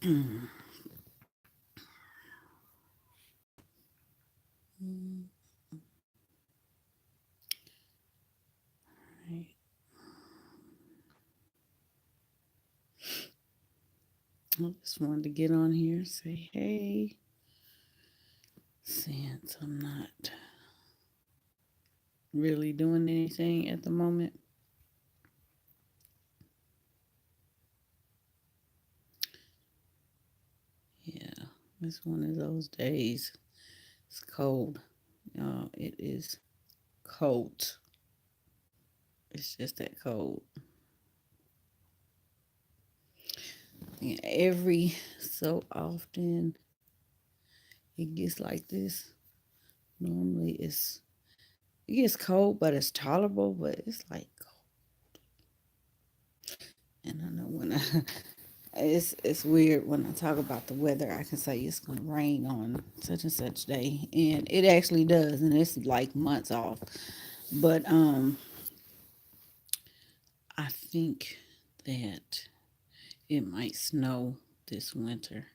Right. I just wanted to get on here and say, hey, since I'm not really doing anything at the moment. Yeah, it's one of those days. It's cold. It is cold. It's just that cold. Yeah, every so often it gets like this. Normally it gets cold, but it's tolerable. But it's like, and I know when I it's weird when I talk about the weather. I can say it's gonna rain on such and such day, and it actually does, and it's like months off. But I think that it might snow this winter.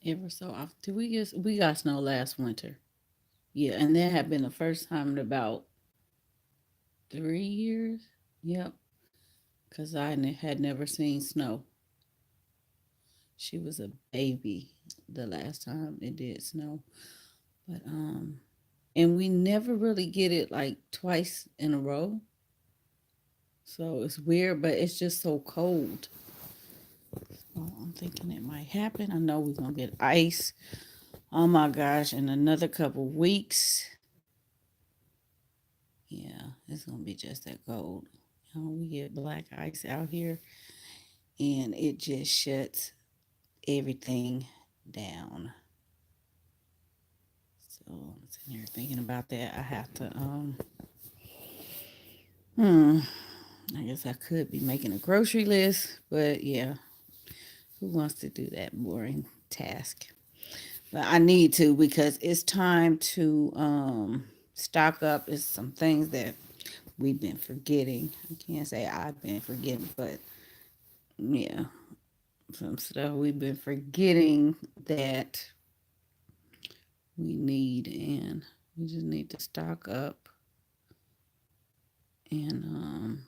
Ever so often, we got snow last winter. Yeah, and that had been the first time in about 3 years. Yep, because had never seen snow. She was a baby the last time it did snow, but and we never really get it like twice in a row. So it's weird, but it's just so cold. So I'm thinking it might happen. I know we're gonna get ice. Oh my gosh, in another couple weeks. Yeah, it's gonna be just that cold. We get black ice out here and it just shuts everything down. So I'm sitting here thinking about that. I have to hmm. I guess I could be making a grocery list, but yeah, who wants to do that boring task? But I need to because it's time to stock up. It's some things that we've been forgetting. I can't say I've been forgetting, but yeah, some stuff we've been forgetting that we need, and we just need to stock up. And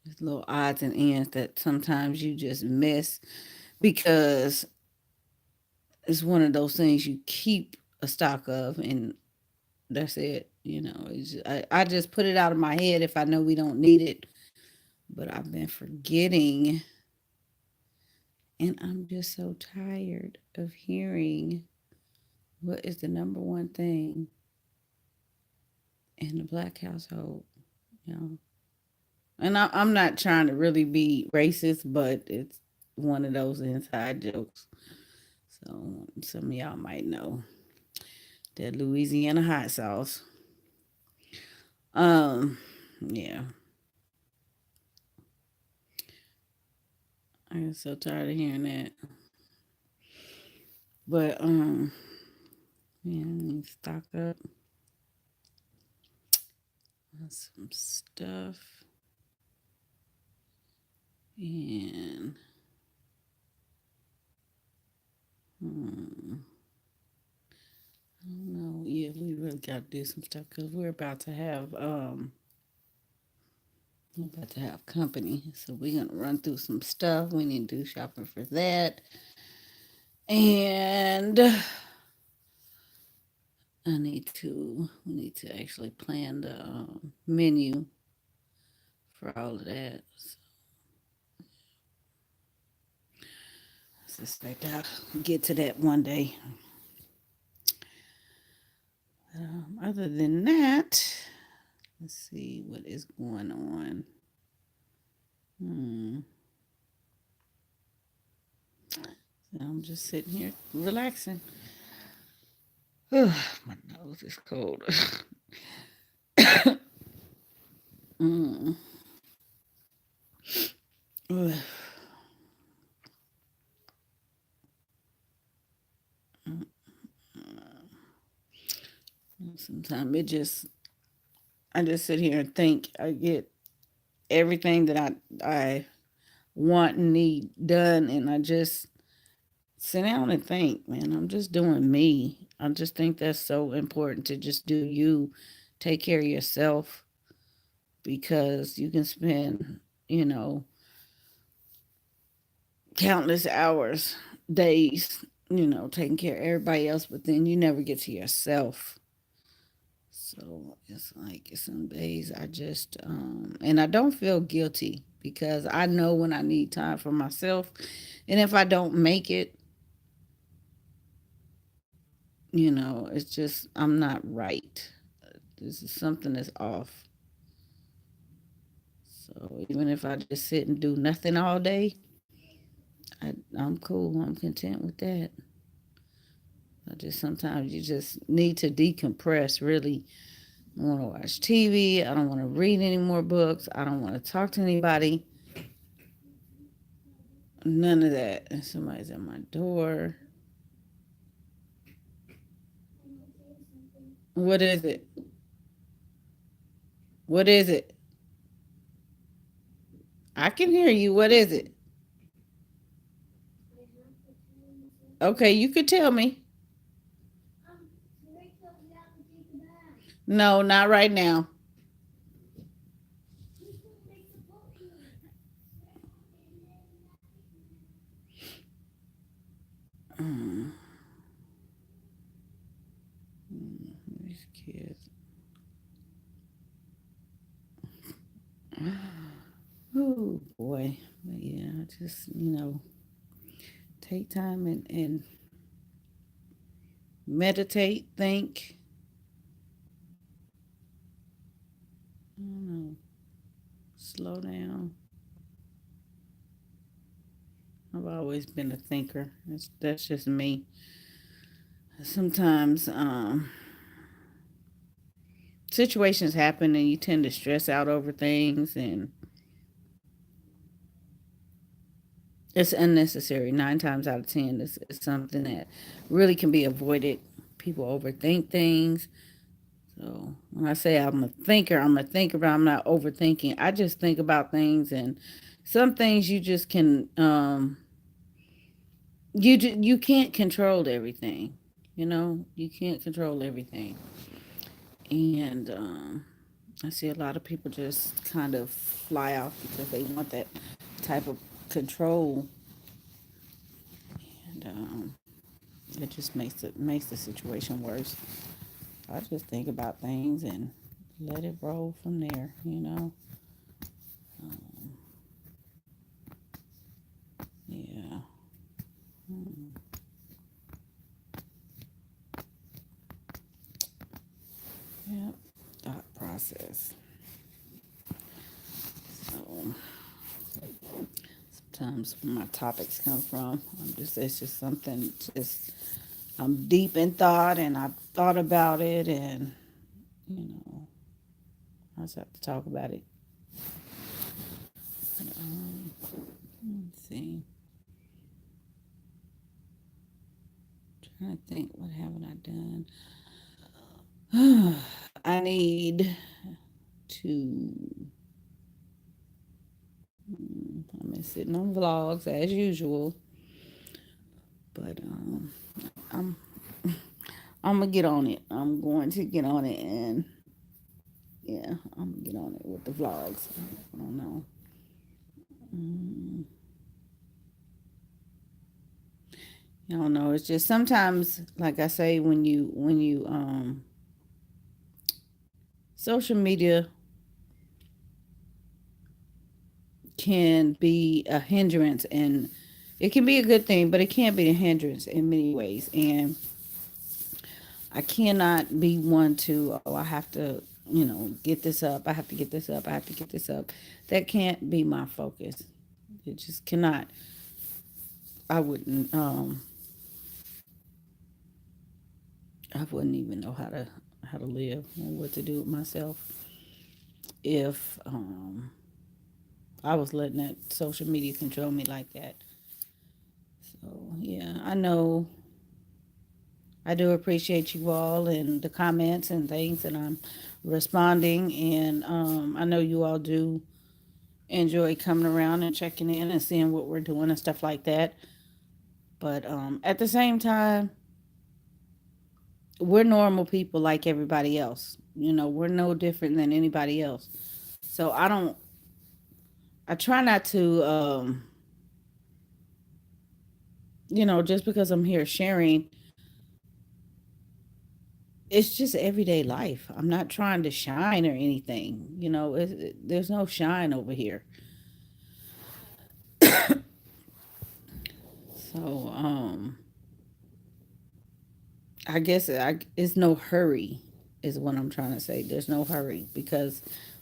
there's little odds and ends that sometimes you just miss because it's one of those things you keep a stock of, and that's it. I just put it out of my head if I know we don't need it, but I've been forgetting, and I'm just so tired of hearing what is the number one thing in the black household. You know, and I'm not trying to really be racist, but it's one of those inside jokes. So some of y'all might know that Louisiana hot sauce. Um, yeah, I get so tired of hearing that. But yeah, I need to stock up on some stuff, and hmm, I don't know. Yeah, we really got to do some stuff because we're about to have company, so we're gonna run through some stuff. We need to do shopping for that, and we need to actually plan the menu for all of that. So I suspect I'll get to that one day. Other than that, let's see what is going on. Hmm. So I'm just sitting here relaxing. My nose is cold. mm. Sometimes I just sit here and think. I get everything that I want and need done, and I just sit down and think, man, I'm just doing me. I just think that's so important to just do you, take care of yourself, because you can spend, you know, countless hours, days, taking care of everybody else, but then you never get to yourself. So it's like some days I just, and I don't feel guilty because I know when I need time for myself. And if I don't make it, it's just, I'm not right. This is something that's off. So even if I just sit and do nothing all day, I'm cool. I'm content with that. I just sometimes you just need to decompress, really. I don't want to watch TV. I don't want to read any more books. I don't want to talk to anybody. None of that. And somebody's at my door. What is it? What is it? I can hear you. What is it? Okay, you could tell me. No, not right now. Mm, these kids. Oh boy. But yeah, just, take time and meditate, think. I don't know. Slow down. I've always been a thinker. That's just me. Sometimes situations happen and you tend to stress out over things, and it's unnecessary. 9 times out of 10, it's something that really can be avoided. People overthink things. So when I say I'm a thinker, but I'm not overthinking. I just think about things, and some things you just can, you can't control everything. You can't control everything, and I see a lot of people just kind of fly off because they want that type of control, and it just makes the situation worse. I just think about things and let it roll from there. Um, yeah. Hmm. Yep. Thought process. So sometimes where my topics come from, it's just something, just I'm deep in thought and I've thought about it, and you know I just have to talk about it. Let's see. Trying to think, what haven't I done? I need to. I've been sitting on vlogs as usual, but I'm I'm gonna get on it. I'm going to get on it, and yeah, I'm gonna get on it with the vlogs. I don't know. Mm, I don't know. It's just sometimes, like I say, when you social media can be a hindrance, and it can be a good thing, but it can be a hindrance in many ways. And I cannot be one to, oh, I have to, get this up. I have to get this up. I have to get this up. That can't be my focus. It just cannot. I wouldn't. I wouldn't even know how to live or what to do with myself if I was letting that social media control me like that. So yeah, I know. I do appreciate you all and the comments and things, and I'm responding. And I know you all do enjoy coming around and checking in and seeing what we're doing and stuff like that. But at the same time, we're normal people like everybody else. We're no different than anybody else. So I try not to, just because I'm here sharing, it's just everyday life. I'm not trying to shine or anything. There's no shine over here. So, I guess it's no hurry, is what I'm trying to say. There's no hurry because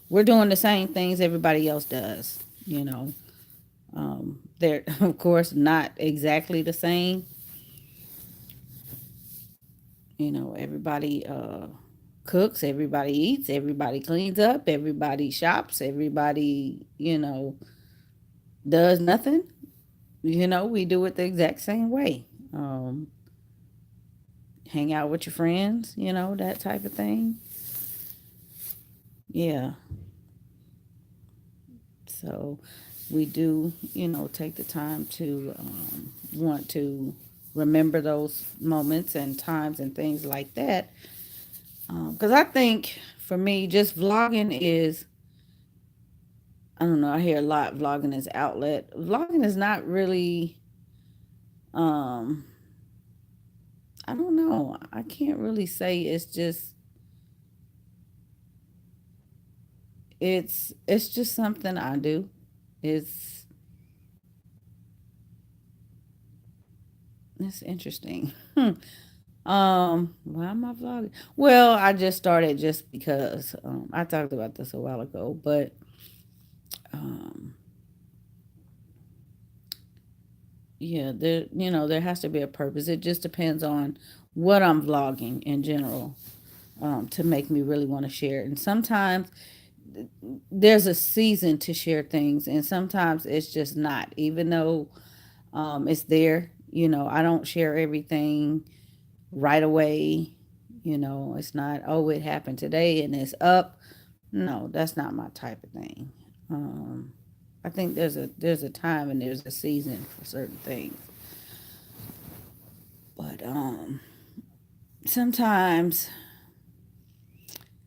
we're doing the same things everybody else does. They're, of course, not exactly the same. Everybody cooks, everybody eats, everybody cleans up, everybody shops, everybody, does nothing. We do it the exact same way. Hang out with your friends, that type of thing. Yeah. So we do, take the time to want to remember those moments and times and things like that. Because I think for me, just vlogging is, I don't know, I hear a lot vlogging is outlet. Vlogging is not really, um, I don't know. I can't really say it's just, it's just something I do. It's, it's interesting. Why am I vlogging? Well, I just started just because I talked about this a while ago, but um, yeah, there has to be a purpose. It just depends on what I'm vlogging in general to make me really want to share it. And sometimes there's a season to share things, and sometimes it's just not. Even though it's there, I don't share everything right away. It's not, oh, it happened today and it's up. No, that's not my type of thing. Um, I think there's a time and there's a season for certain things. But sometimes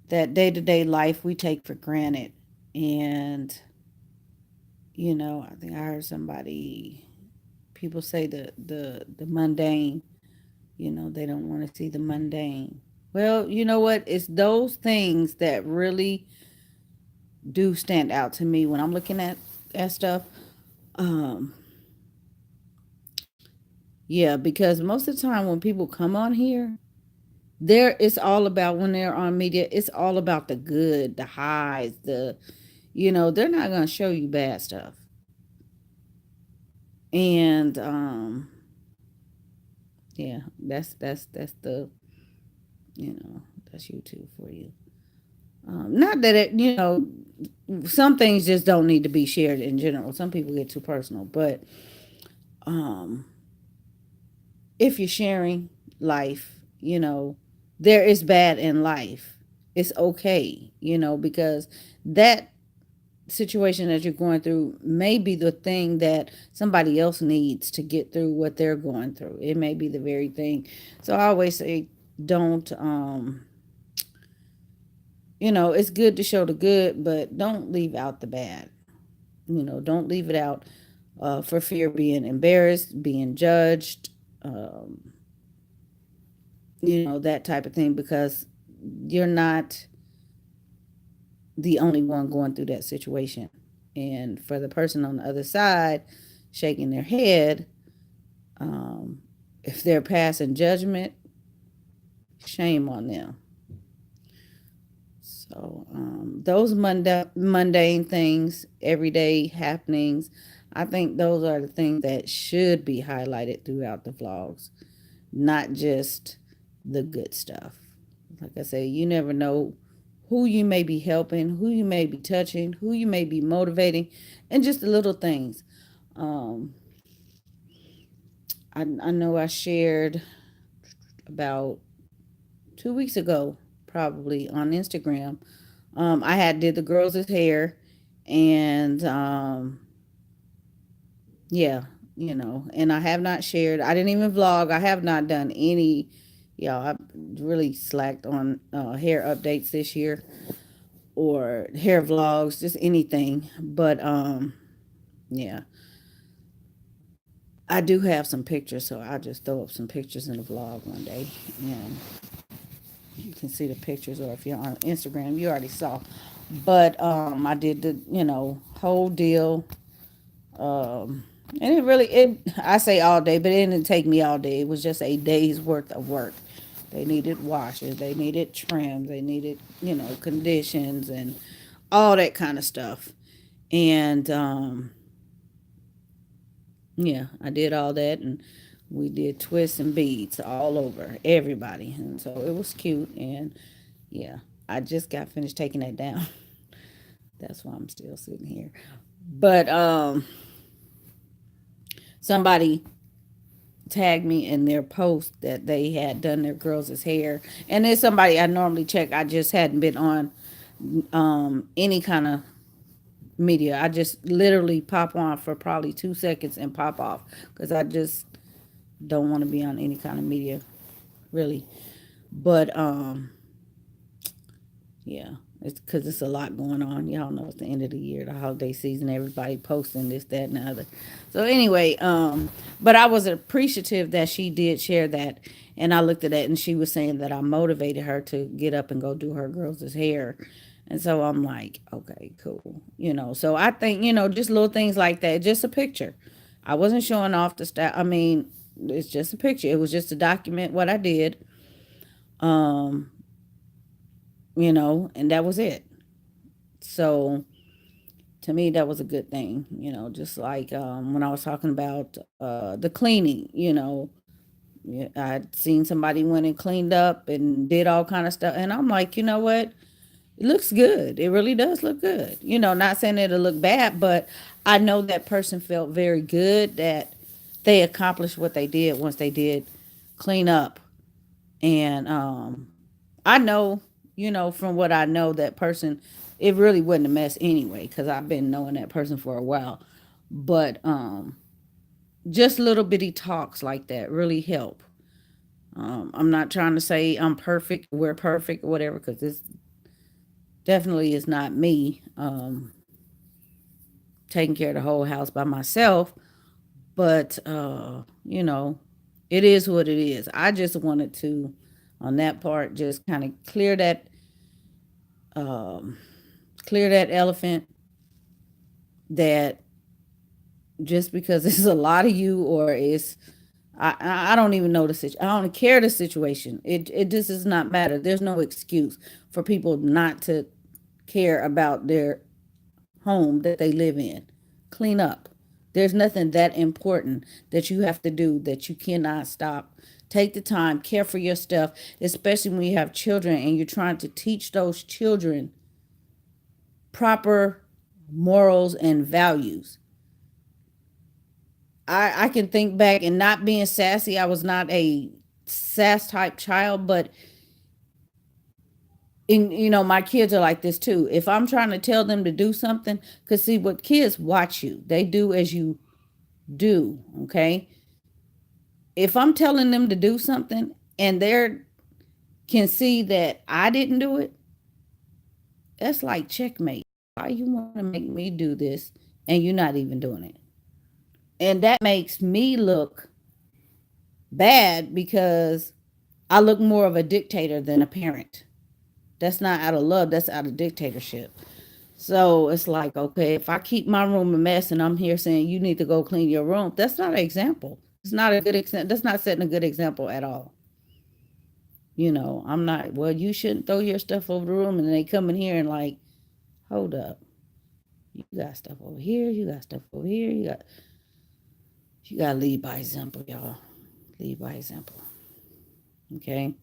that day to day life we take for granted. And, I think I heard somebody, people say the mundane, they don't want to see the mundane. Well, you know what? It's those things that really do stand out to me when I'm looking at stuff. Um, yeah, because most of the time when people come on here, it's all about, when they're on media, it's all about the good, the highs, they're not gonna show you bad stuff. And yeah, that's the you know that's YouTube for you. Not that some things just don't need to be shared in general. Some people get too personal, but um, if you're sharing life, there is bad in life. It's okay, because that situation that you're going through may be the thing that somebody else needs to get through what they're going through. It may be the very thing. So I always say, don't, it's good to show the good, but don't leave out the bad. Don't leave it out for fear of being embarrassed, being judged, um, that type of thing, because you're not the only one going through that situation. And for the person on the other side shaking their head, um, if they're passing judgment, shame on them. So those mundane things, everyday happenings, I think those are the things that should be highlighted throughout the vlogs, not just the good stuff. Like I say, you never know who you may be helping, who you may be touching, who you may be motivating, and just the little things. Um, I know I shared about 2 weeks ago, probably on Instagram. I had did the girls' hair, And yeah, and I have not shared. I didn't even vlog. I have not done any. I really slacked on hair updates this year or hair vlogs, just anything. But yeah, I do have some pictures, so I'll just throw up some pictures in the vlog one day, and you can see the pictures. Or if you're on Instagram, you already saw. But I did the whole deal. Um, and I say all day, but it didn't take me all day. It was just a day's worth of work. They needed washes, they needed trims, they needed, conditions and all that kind of stuff. And yeah, I did all that, and we did twists and beads all over everybody. And so it was cute. And yeah, I just got finished taking that down. That's why I'm still sitting here. But somebody tagged me in their post that they had done their girls' hair. And there's somebody I normally check. I just hadn't been on any kind of media. I just literally pop on for probably 2 seconds and pop off because I just don't want to be on any kind of media, really. But yeah, it's because it's a lot going on. Y'all know it's the end of the year, the holiday season, everybody posting this, that, and the other. So anyway, but I was appreciative that she did share that, and I looked at that, and she was saying that I motivated her to get up and go do her girls' hair. And so I'm like, okay, cool. So I think, just little things like that, just a picture. I wasn't showing off the stuff. I mean, it's just a picture. It was just to document what I did. Um, and that was it. So to me, that was a good thing, just like when I was talking about the cleaning, yeah, I'd seen somebody went and cleaned up and did all kind of stuff. And I'm like, you know what? It looks good. It really does look good. Not saying it'll look bad, but I know that person felt very good that they accomplished what they did once they did clean up. And I know, from what I know, that person, it really wasn't a mess anyway, because I've been knowing that person for a while. But just little bitty talks like that really help. I'm not trying to say I'm perfect, we're perfect, or whatever, because this definitely is not me taking care of the whole house by myself. But, it is what it is. I just wanted to, on that part, just kind of um, clear that elephant that just because it's a lot of you or it's I don't even know the situation. I don't care the situation. It just does not matter. There's no excuse for people not to care about their home that they live in. Clean up. There's nothing that important that you have to do that you cannot stop. Take the time, care for your stuff, especially when you have children and you're trying to teach those children proper morals and values. I can think back and not being sassy. I was not a sass type child, but my kids are like this too. If I'm trying to tell them to do something, because see, what kids watch you, they do as you do. Okay. If I'm telling them to do something and they can see that I didn't do it, that's like checkmate. Why you want to make me do this and you're not even doing it? And that makes me look bad because I look more of a dictator than a parent. That's not out of love, that's out of dictatorship. So it's like, okay, if I keep my room a mess and I'm here saying you need to go clean your room, that's not an example. It's not a good example. That's not setting a good example at all. I'm not, well, you shouldn't throw your stuff over the room. And then they come in here and like, hold up. You got stuff over here. You got stuff over here. You got to lead by example, y'all. Lead by example. Okay.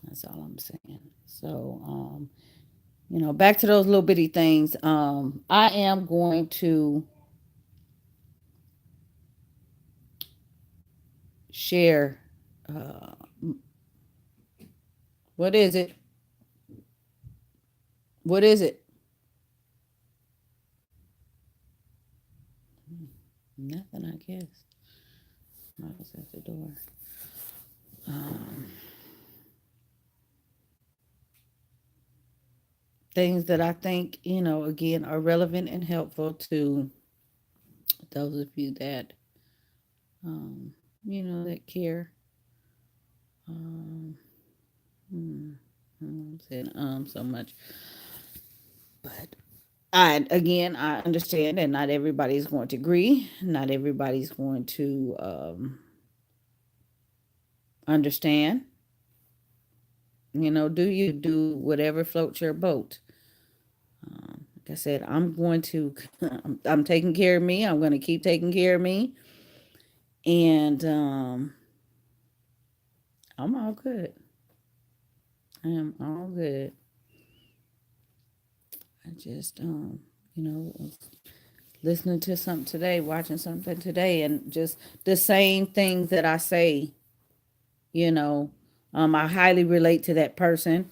That's all I'm saying. So, back to those little bitty things. I am going to share. Uh, what is it? What is it? Nothing, I guess. I was at the door. Um, Things that I think, again, are relevant and helpful to those of you that, um, that care. Um, hmm, I'm saying so much, but I understand that not everybody's going to agree. Not everybody's going to understand. Do you do whatever floats your boat? Like I said, I'm going to, I'm taking care of me. I'm going to keep taking care of me. And I'm all good. I am all good. I just, was listening to something today, watching something today, and just the same things that I say, you know, I highly relate to that person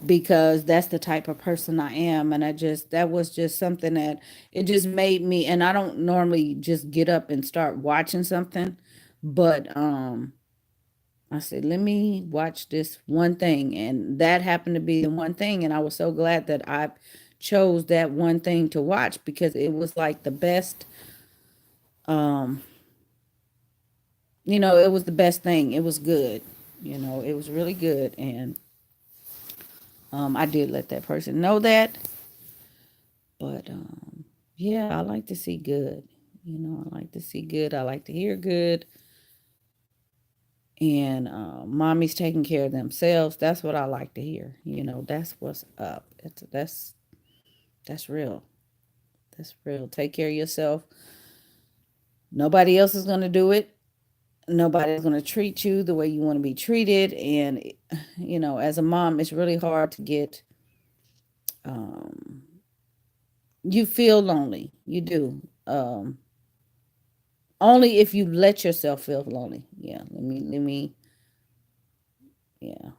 because that's the type of person I am. And that was just something that it just made me, and I don't normally just get up and start watching something, but I said, let me watch this one thing. And that happened to be the one thing. And I was so glad that I chose that one thing to watch because it was like the best, um, it was the best thing. It was good. It was really good. And I did let that person know that. But yeah, I like to see good. I like to see good. I like to hear good. And mommy's taking care of themselves. That's what I like to hear. That's what's up. That's real. That's real. Take care of yourself. Nobody else is going to do it. Nobody's going to treat you the way you want to be treated. And, as a mom, it's really hard to get, um, you feel lonely. You do. Only if you let yourself feel lonely. Yeah. Yeah.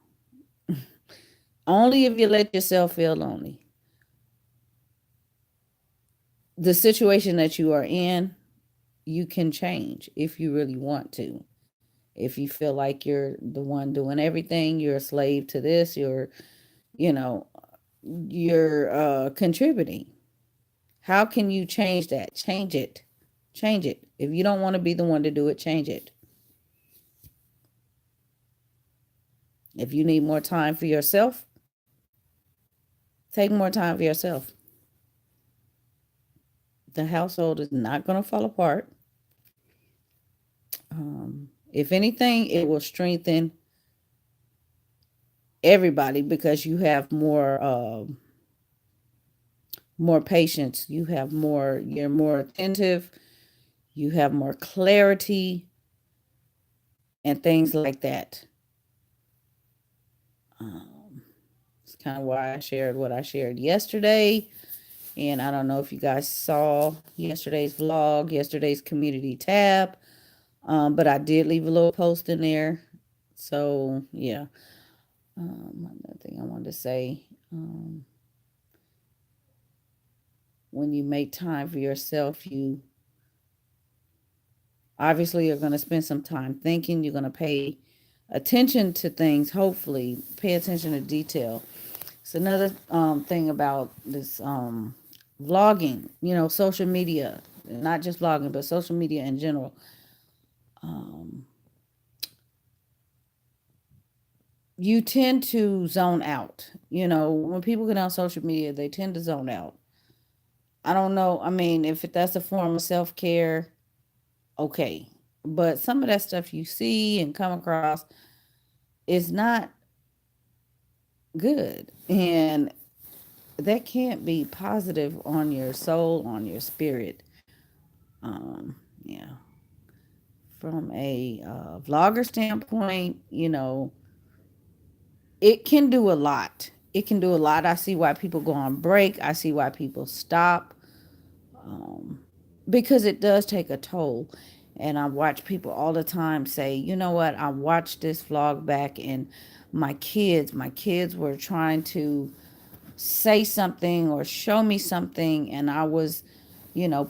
Only if you let yourself feel lonely. The situation that you are in, you can change if you really want to. If you feel like you're the one doing everything, you're a slave to this, you know, you're contributing. How can you change that? Change it. Change it. If you don't want to be the one to do it, change it. If you need more time for yourself, take more time for yourself. The household is not going to fall apart. If anything, it will strengthen everybody because you have more patience. You're more attentive. You have more clarity and things like that. Um, it's kind of why I shared what I shared yesterday. And I don't know if you guys saw yesterday's vlog, yesterday's community tab, but I did leave a little post in there. So, yeah. Another thing I wanted to say, when you make time for yourself, you obviously are going to spend some time thinking. You're going to pay attention to things, hopefully, pay attention to detail. It's another thing about this vlogging, social media, not just vlogging, but social media in general. Um, you tend to zone out. When people get on social media, they tend to zone out. I don't know. I mean, if that's a form of self care, okay. But some of that stuff you see and come across is not good. And that can't be positive on your soul, on your spirit. Yeah. From a vlogger standpoint, it can do a lot. It can do a lot. I see why people go on break. I see why people stop, um, because it does take a toll. And I watch people all the time say, you know what, I watched this vlog back and my kids were trying to say something or show me something and I was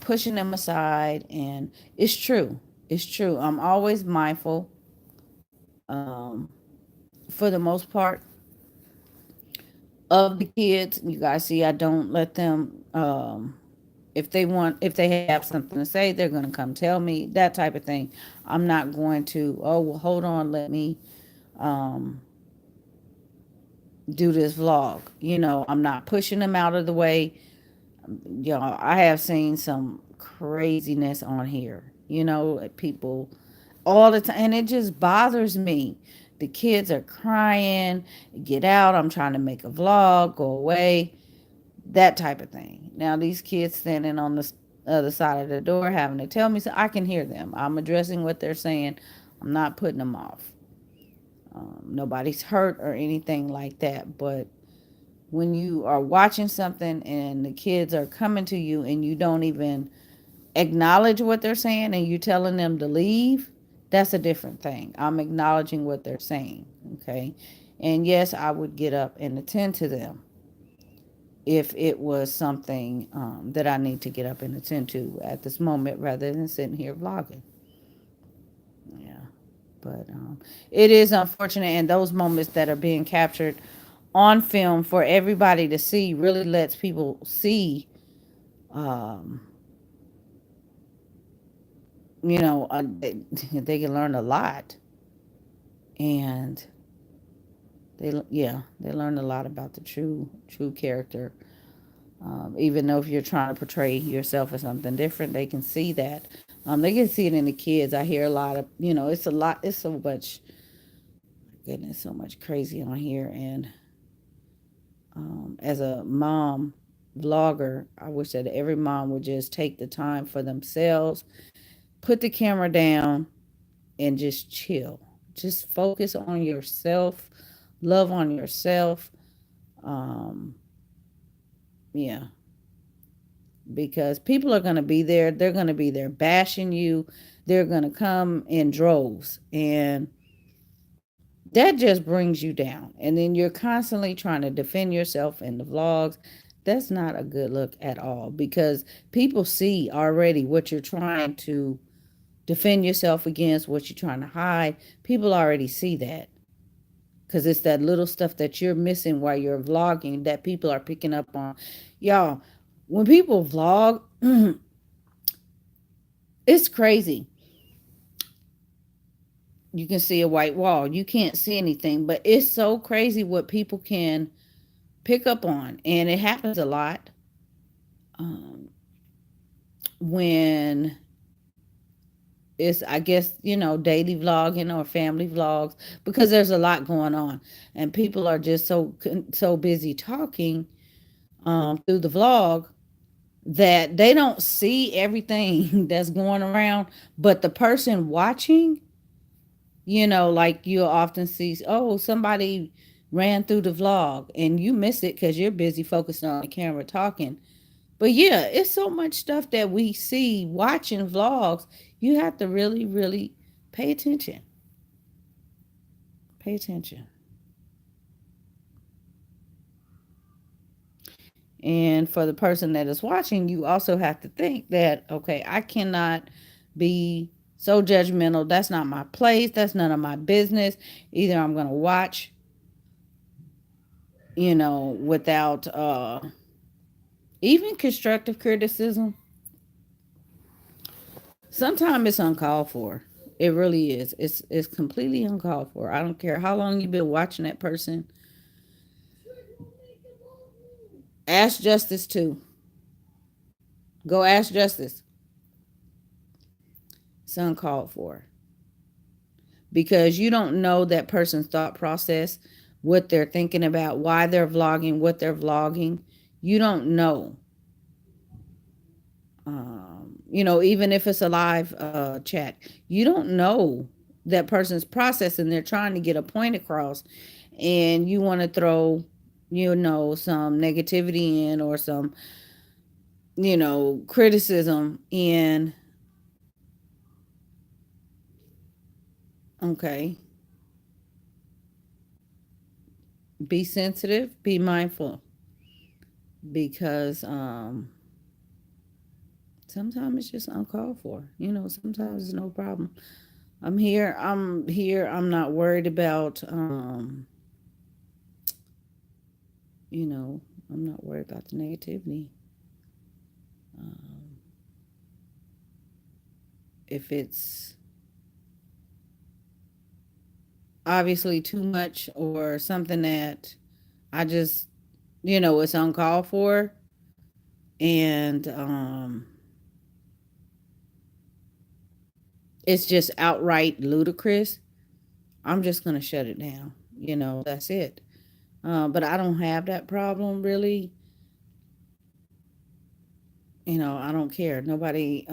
pushing them aside. And it's true. It's true. I'm always mindful. Um, for the most part, of the kids. You guys see, I don't let them. If they have something to say, they're going to come tell me, that type of thing. I'm not going to, oh, well, hold on, let me um, do this vlog. I'm not pushing them out of the way. I have seen some craziness on here. People all the time, and it just bothers me. The kids are crying, get out. I'm trying to make a vlog, go away, that type of thing. Now, these kids standing on the other side of the door having to tell me, so I can hear them. I'm addressing what they're saying. I'm not putting them off. Nobody's hurt or anything like that. But when you are watching something and the kids are coming to you and you don't even acknowledge what they're saying and you telling them to leave, that's a different thing. I'm acknowledging what they're saying. Okay. And yes, I would get up and attend to them if it was something that I need to get up and attend to at this moment rather than sitting here vlogging. Yeah. But it is unfortunate, and those moments that are being captured on film for everybody to see really lets people see, um, they can learn a lot. And they learn a lot about the true character. Even though if you're trying to portray yourself as something different, they can see that. They can see it in the kids. I hear a lot of, it's a lot, it's so much, goodness, so much crazy on here. And as a mom vlogger, I wish that every mom would just take the time for themselves, put the camera down, and just chill. Just focus on yourself, love on yourself. Um, yeah, because people are going to be there. They're going to be there bashing you. They're going to come in droves. And that just brings you down. And then you're constantly trying to defend yourself in the vlogs. That's not a good look at all, because people see already what you're trying to defend yourself against, what you're trying to hide. People already see that, because it's that little stuff that you're missing while you're vlogging that people are picking up on. Y'all, when people vlog, it's crazy. You can see a white wall. You can't see anything, but it's so crazy what people can pick up on. And it happens a lot um, when it's, I guess, daily vlogging or family vlogs, because there's a lot going on. And people are just so busy talking through the vlog that they don't see everything that's going around. But the person watching, like you'll often see, oh, somebody ran through the vlog and you miss it because you're busy focused on the camera talking. But yeah, it's so much stuff that we see watching vlogs. You have to really, really pay attention. Pay attention. And for the person that is watching, you also have to think that, okay, I cannot be so judgmental. That's not my place. That's none of my business. Either I'm going to watch, without even constructive criticism. Sometimes it's uncalled for. It really is. It's completely uncalled for. I don't care how long you've been watching that person. Ask justice too. Go ask justice. It's uncalled for, because you don't know that person's thought process, what they're thinking about, why they're vlogging, what they're vlogging. You don't know. Even if it's a live chat, you don't know that person's process, and they're trying to get a point across, and you want to throw, some negativity in, or some, criticism in. Okay. Be sensitive, be mindful, because Sometimes it's just uncalled for. Sometimes it's no problem. I'm here. I'm not worried about you know, I'm not worried about the negativity. Um, if it's obviously too much or something that I just, it's uncalled for, and it's just outright ludicrous, I'm just going to shut it down. That's it. But I don't have that problem really. I don't care. Nobody,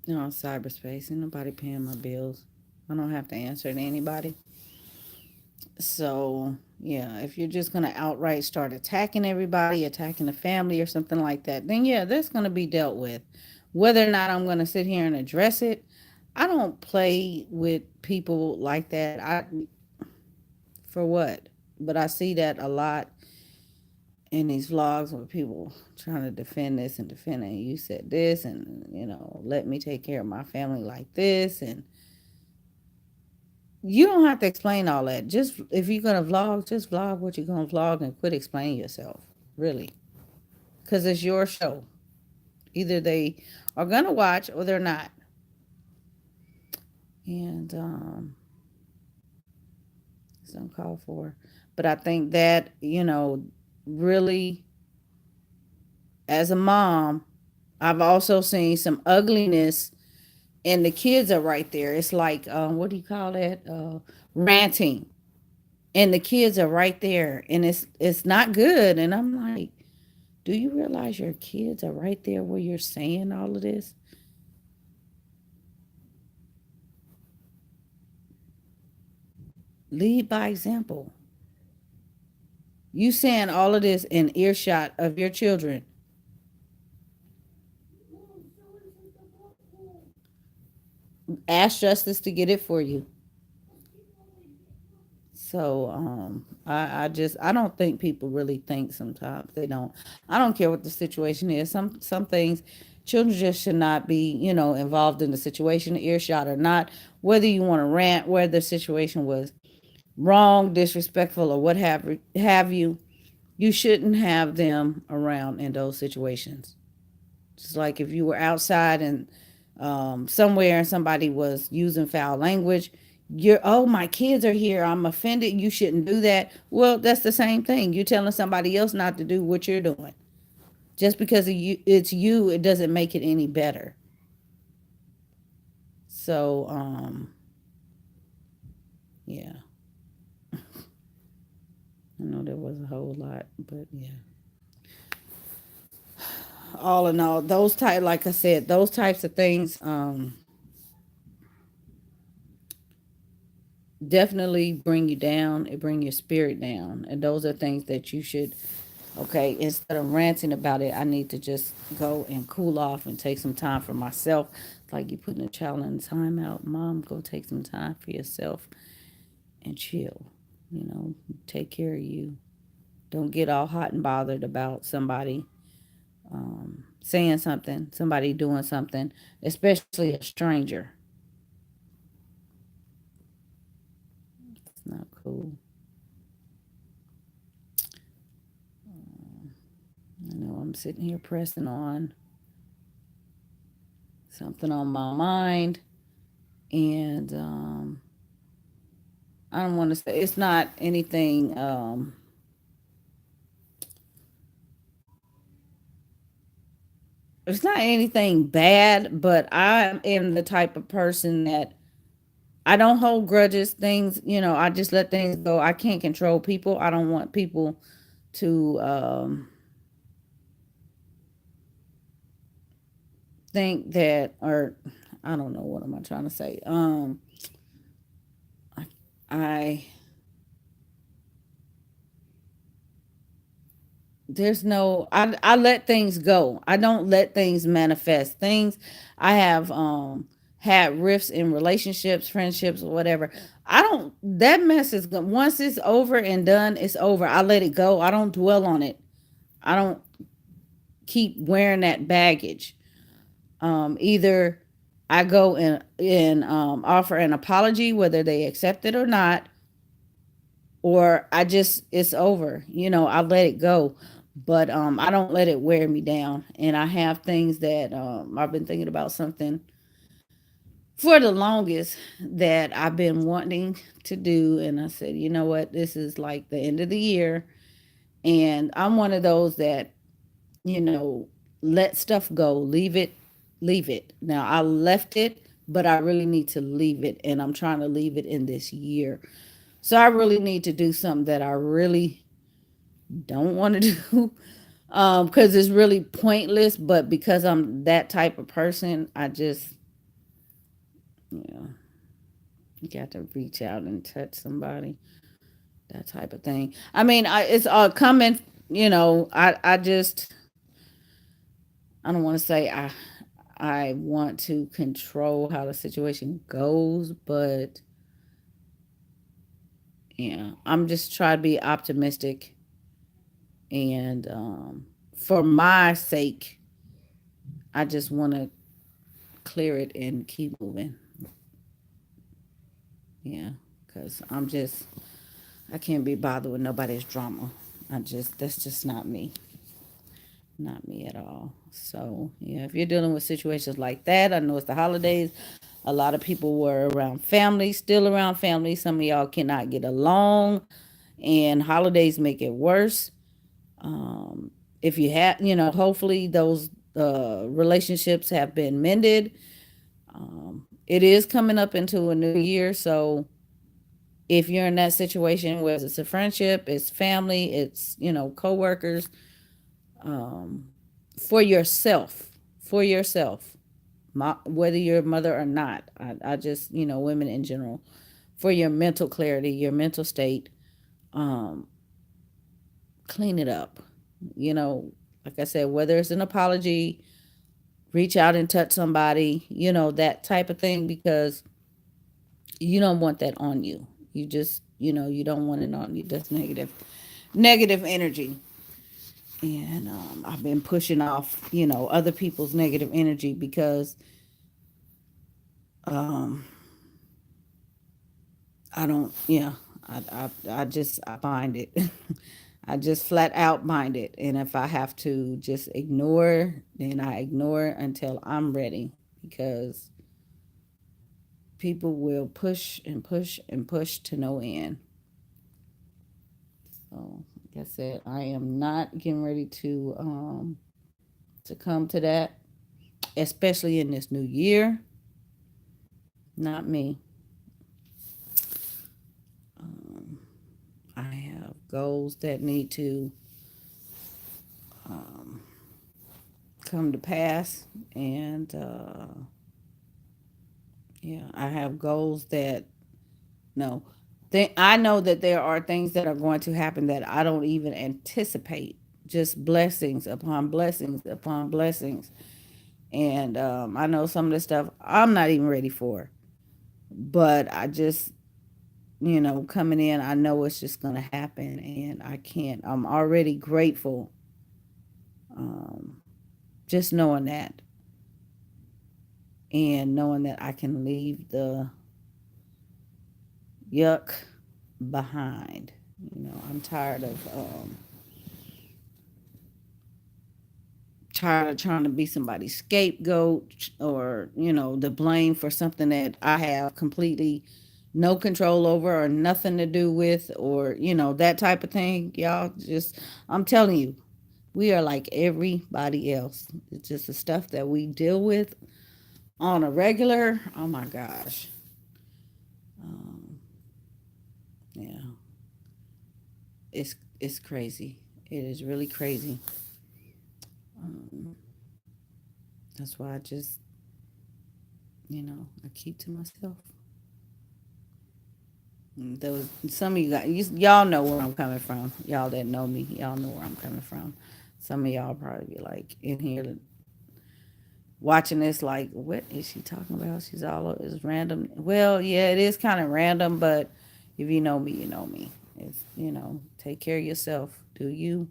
cyberspace, and nobody paying my bills. I don't have to answer to anybody. So, yeah, if you're just going to outright start attacking everybody, attacking the family or something like that, then yeah, that's going to be dealt with. Whether or not I'm going to sit here and address it, I don't play with people like that. For what? But I see that a lot in these vlogs where people trying to defend this and defend it. You said this, and let me take care of my family like this, and you don't have to explain all that. Just if you're gonna vlog, just vlog what you're gonna vlog and quit explaining yourself. Really, because it's your show. Either they are gonna watch or they're not, and it's uncalled for. But I think that really, as a mom, I've also seen some ugliness, and the kids are right there. It's like, what do you call that? Ranting, and the kids are right there, and it's not good. And I'm like, do you realize your kids are right there where you're saying all of this? Lead by example. You saying all of this in earshot of your children. Ask justice to get it for you. So I don't think people really think sometimes. They don't. I don't care what the situation is. Some things children just should not be, involved in the situation, earshot or not. Whether you want to rant, whether the situation was wrong, disrespectful, or what have you, you shouldn't have them around in those situations. Just like if you were outside and somewhere and somebody was using foul language, oh, my kids are here, I'm offended, you shouldn't do that. Well, that's the same thing. You're telling somebody else not to do what you're doing. Just because it's you, it doesn't make it any better. So, yeah, I know there was a whole lot, but yeah. All in all, like I said, those types of things, definitely bring you down. It bring your spirit down, and those are things that you should. Okay, instead of ranting about it, I need to just go and cool off and take some time for myself. Like you putting a child in timeout, mom, go take some time for yourself and chill. Take care of you. Don't get all hot and bothered about somebody saying something, somebody doing something, especially a stranger. It's not cool. I know I'm sitting here pressing on something on my mind, and I don't want to say it's not anything. It's not anything bad, but I am the type of person that I don't hold grudges. Things, I just let things go. I can't control people. I don't want people to think that, or I don't know what am I trying to say. I there's no I let things go. I don't let things manifest. Things I have had rifts in relationships, friendships, or whatever. I don't that mess is once it's over and done, it's over. I let it go. I don't dwell on it. I don't keep wearing that baggage. Either I go and offer an apology, whether they accept it or not, or I just it's over. I let it go, but I don't let it wear me down. And I have things that I've been thinking about something for the longest that I've been wanting to do, and I said, you know what, this is like the end of the year, and I'm one of those that you know let stuff go, leave it, leave it. Now I left it, but I really need to leave it, and I'm trying to leave it in this year. So I really need to do something that I really don't want to do, because it's really pointless. But because I'm that type of person, I just, you know, got to reach out and touch somebody, that type of thing. I mean, it's all coming. I just, I don't want to say I want to control how the situation goes, but yeah, I'm just trying to be optimistic, and for my sake, I just want to clear it and keep moving. Yeah, because I can't be bothered with nobody's drama. That's just not me. Not me at all. So, yeah, if you're dealing with situations like that, I know it's the holidays. A lot of people were around family, still around family. Some of y'all cannot get along, and holidays make it worse. Um, if you have, hopefully those relationships have been mended. It is coming up into a new year, so if you're in that situation, whether it's a friendship, it's family, it's coworkers, um, for yourself, for yourself, whether you're a mother or not, I just women in general, for your mental clarity, your mental state, um, clean it up. Like I said, whether it's an apology, reach out and touch somebody, that type of thing, because you don't want that on you. You just, you don't want it on you. That's negative energy. And I've been pushing off, other people's negative energy because um, I don't, yeah, I bind it. I just flat out bind it. And if I have to just ignore, then I ignore until I'm ready, because people will push and push and push to no end. So, like I said, I am not getting ready to come to that, especially in this new year. Not me. Um, I have goals that need to um, come to pass, and yeah, I have goals that no. I know that there are things that are going to happen that I don't even anticipate. Just blessings upon blessings upon blessings. And I know some of the stuff I'm not even ready for. But I just, coming in, I know it's just going to happen. And I can't. I'm already grateful, um, just knowing that. And knowing that I can leave the yuck behind. I'm tired of trying to be somebody's scapegoat, or the blame for something that I have completely no control over or nothing to do with, or that type of thing. Y'all, just, I'm telling you, we are like everybody else. It's just the stuff that we deal with on a regular. Oh my gosh. um, yeah, it's crazy. It is really crazy. um, that's why I just, I keep to myself. Those some of you guys, y'all know where I'm coming from. Y'all that know me, y'all know where I'm coming from. Some of y'all probably be like in here watching this, like, what is she talking about? She's all is random. Well, yeah, it is kind of random, but if you know me, you know me. It's take care of yourself. Do you?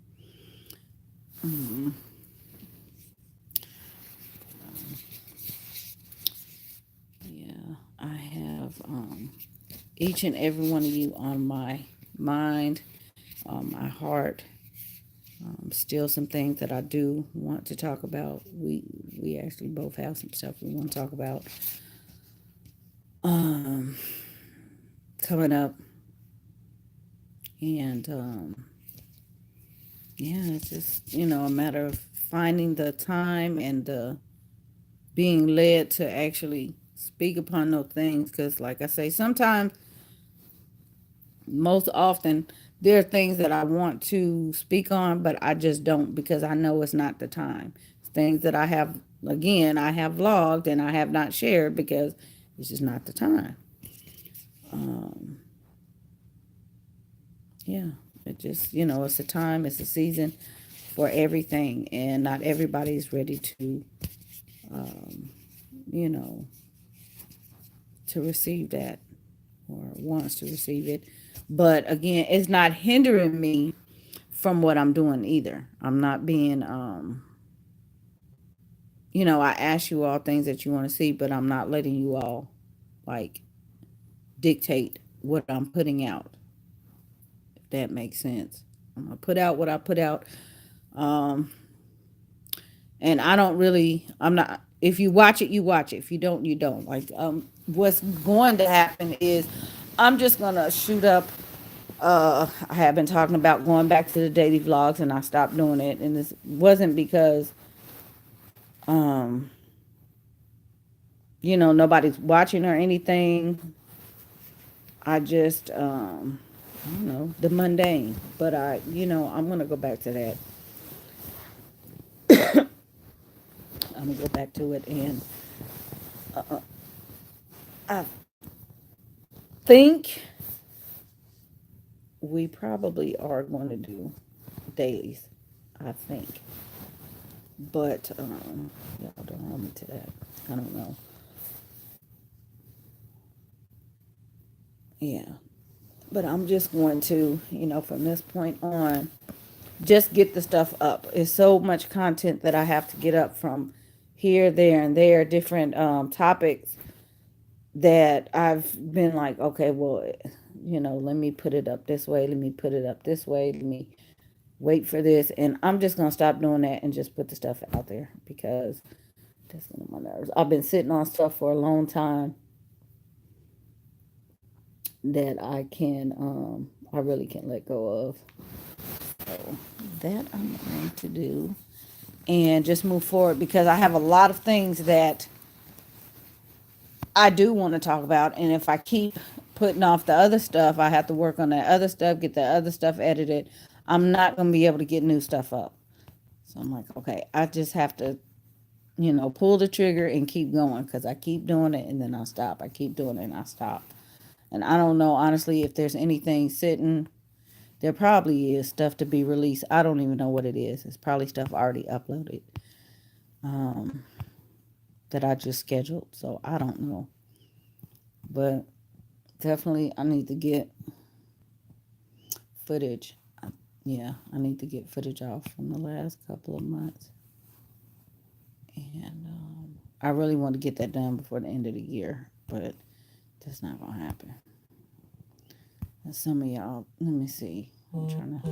Mm-hmm. each and every one of you on my mind, on my heart. Still some things that I do want to talk about. We actually both have some stuff we want to talk about um, coming up, and yeah, it's just a matter of finding the time and being led to actually speak upon those things. Because, like I say, sometimes, most often, there are things that I want to speak on, but I just don't because I know it's not the time. Things that I have, again, I have vlogged and I have not shared because it's just not the time. Um, yeah, it just, it's a time, it's a season for everything, and not everybody's ready um, you know, to receive that or wants to receive it. But again, it's not hindering me from what I'm doing either. I'm not being, I ask you all things that you want to see, but I'm not letting you all like dictate what I'm putting out, if that makes sense. I'm gonna put out what I put out. Um, and I don't really, I'm not, if you watch it, you watch it. If you don't, you don't. Like, what's going to happen is I'm just gonna shoot up. I have been talking about going back to the daily vlogs, and I stopped doing it. And this wasn't because, um, nobody's watching or anything. I just, I don't know, the mundane. But I'm gonna go back to that. I'm gonna go back to it, and I think we probably are going to do dailies. I think, but y'all don't hold me to that. I don't know. Yeah, but I'm just going to, from this point on, just get the stuff up. It's so much content that I have to get up from here, there, and there, different topics that I've been like, okay, well, let me put it up this way. Let me put it up this way. Let me wait for this. And I'm just going to stop doing that and just put the stuff out there because that's one of my nerves. I've been sitting on stuff for a long time that I really can let go of. So that I'm going to do and just move forward because I have a lot of things that I do want to talk about. And if I keep putting off the other stuff, I have to work on that other stuff, get the other stuff edited. I'm not going to be able to get new stuff up. So I'm like, okay, I just have to, pull the trigger and keep going because I keep doing it and then I stop. I keep doing it and I stop. And I don't know, honestly, if there's anything sitting. There probably is stuff to be released. I don't even know what it is. It's probably stuff already uploaded um, that I just scheduled. So I don't know. But definitely, I need to get footage. Yeah, I need to get footage off from the last couple of months. And I really want to get that done before the end of the year. But that's not going to happen. And some of y'all, let me see. I'm trying to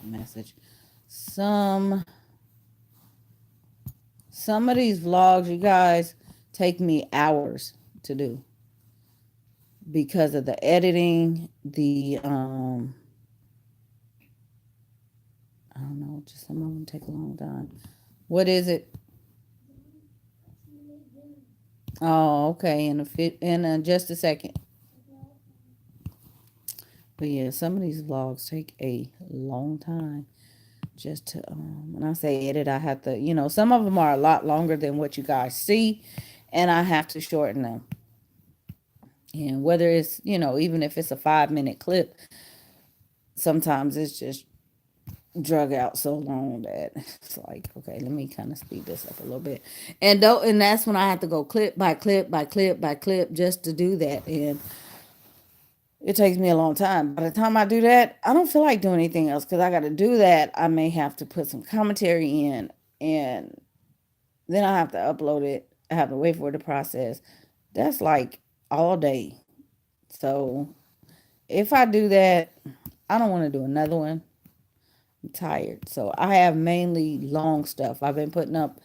message. Some Some of these vlogs, you guys, take me hours to do because of the editing, the I don't know, just some of them take a long time. What is it? Oh, okay, in just a second. But yeah, some of these vlogs take a long time just to when I say edit, I have to, some of them are a lot longer than what you guys see, and I have to shorten them. And whether it's, even if it's a 5 minute clip, sometimes it's just drug out so long that it's like, okay, let me kind of speed this up a little bit. And that's when I have to go clip by clip by clip by clip just to do that. And it takes me a long time. By the time I do that, I don't feel like doing anything else because I got to do that. I may have to put some commentary in, and then I have to upload it. I have to wait for it to process. That's like all day. So if I do that, I don't want to do another one. I'm tired. So I have mainly long stuff. I've been putting up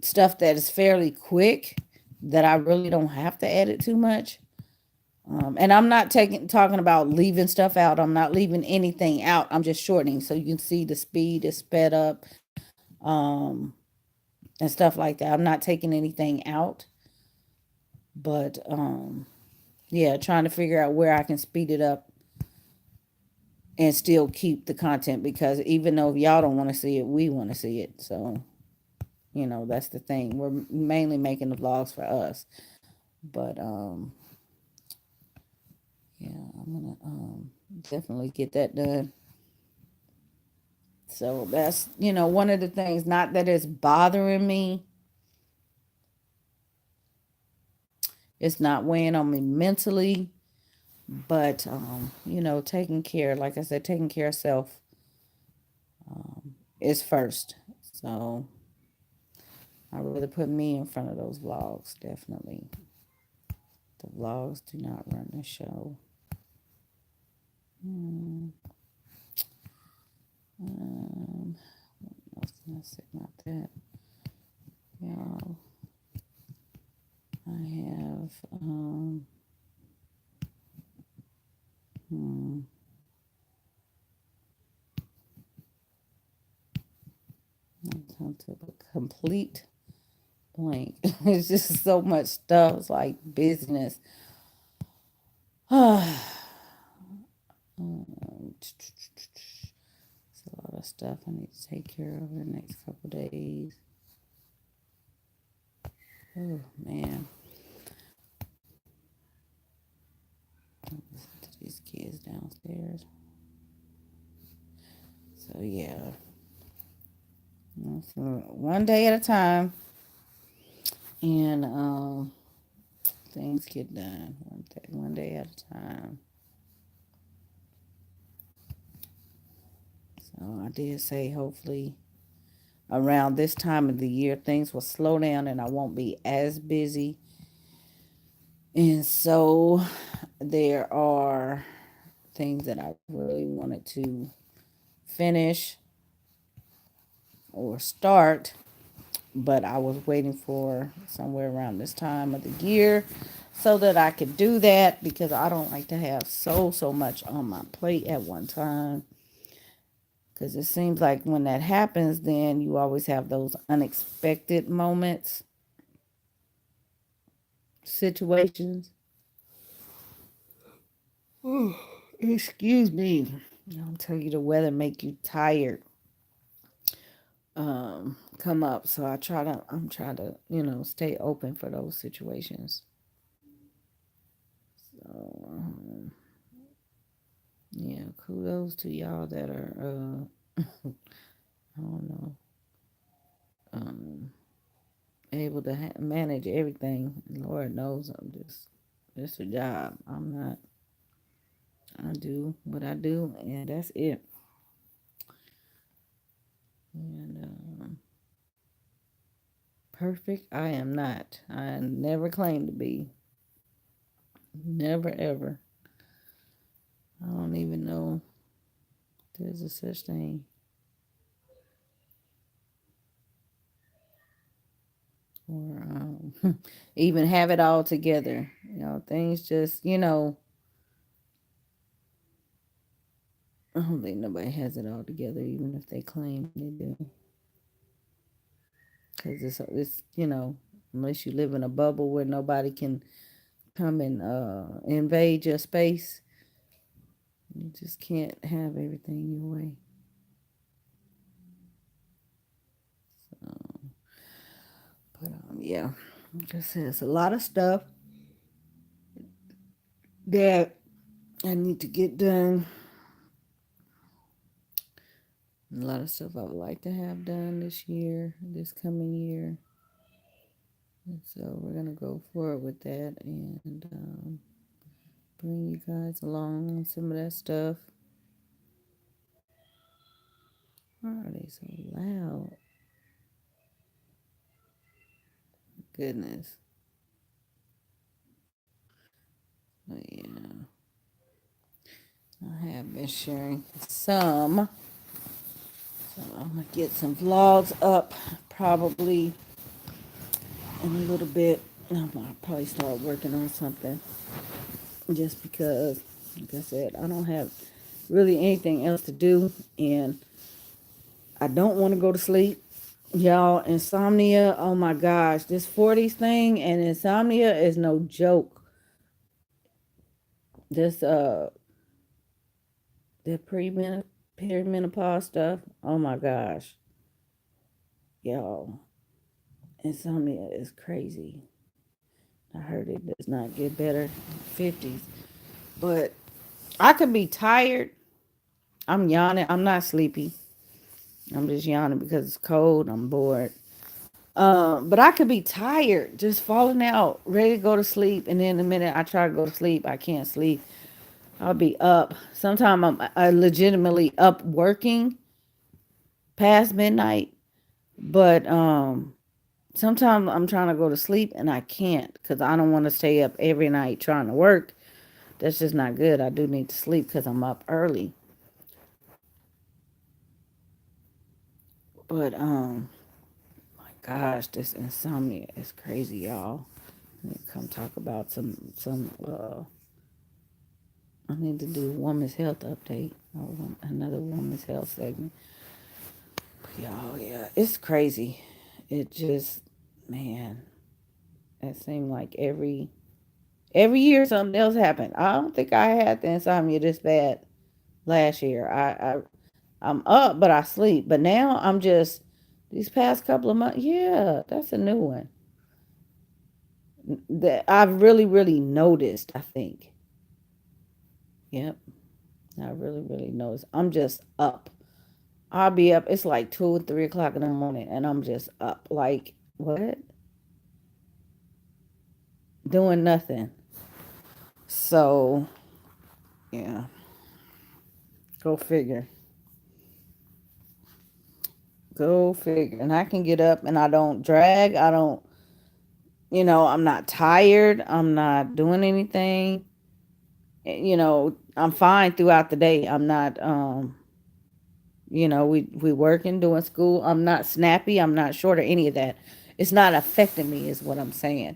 stuff that is fairly quick that I really don't have to edit too much. And I'm not talking about leaving stuff out. I'm not leaving anything out. I'm just shortening so you can see the speed is sped up, um, and stuff like that. I'm not taking anything out, but yeah, trying to figure out where I can speed it up and still keep the content because even though y'all don't want to see it, we want to see it. So that's the thing. We're mainly making the vlogs for us, but yeah, I'm gonna definitely get that done. So that's one of the things. Not that it's bothering me. It's not weighing on me mentally, but taking care, like I said, taking care of self is first. So I rather put me in front of those vlogs. Definitely, the vlogs do not run the show. Hmm. Um, what else can I say about that? Y'all, I have hmm, I'm come to a complete blank. It's just so much stuff. It's like business. It's a lot of stuff I need to take care of in the next couple days. Oh man, listen to these kids downstairs. So yeah, so one day at a time, and things get done one day at a time. So I did say hopefully around this time of the year things will slow down and I won't be as busy. And so there are things that I really wanted to finish or start, but I was waiting for somewhere around this time of the year so that I could do that because I don't like to have so much on my plate at one time. Because it seems like when that happens, then you always have those unexpected moments, situations. Excuse me. I'll tell you the weather make you tired. Come up. So I'm trying to, stay open for those situations. So, yeah, kudos to y'all that are, I don't know, um, able to manage everything. Lord knows it's a job. I'm not. I do what I do, and that's it. And perfect, I am not. I never claim to be. Never ever. I don't even know if there's a such thing. Or even have it all together. Things just, I don't think nobody has it all together, even if they claim they do. Because unless you live in a bubble where nobody can come and invade your space, you just can't have everything your way. So, but yeah, like I said, it's a lot of stuff that I need to get done. A lot of stuff I would like to have done this year, this coming year. And so we're going to go forward with that and bring you guys along on some of that stuff. Why are they so loud? goodness. But yeah, I have been sharing some. So I'm gonna get some vlogs up probably in a little bit. I'll probably start working on something just because, like I said, I don't have really anything else to do, and I don't want to go to sleep. Y'all, insomnia, oh my gosh, this 40s thing and insomnia is no joke. This the perimenopause stuff, oh my gosh. Y'all, insomnia is crazy. I heard it does not get better in the 50s. But I could be tired. I'm yawning. I'm not sleepy. I'm just yawning because it's cold. I'm bored. But I could be tired, just falling out, ready to go to sleep, and then the minute I try to go to sleep, I can't sleep. I'll be up. Sometimes I legitimately up working past midnight, but sometimes I'm trying to go to sleep and I can't because I don't want to stay up every night trying to work. That's just not good. I do need to sleep because I'm up early. But my gosh, this insomnia is crazy, y'all. Let me come talk about some. I need to do a woman's health update or another woman's health segment. Y'all, yeah, it's crazy. It just, man, it seemed like every year something else happened. I don't think I had the insomnia this bad last year. I'm up, but I sleep. But now I'm just these past couple of months. Yeah, that's a new one that I've really noticed. I think. Yep, I really noticed. I'm just up. I'll be up. It's like 2 or 3 o'clock in the morning, and I'm just up. Like what? Doing nothing. So yeah, go figure. Go figure. And I can get up, and I don't drag. I don't. I'm not tired. I'm not doing anything. I'm fine throughout the day. I'm not. We working, doing school. I'm not snappy. I'm not short or any of that. It's not affecting me, is what I'm saying,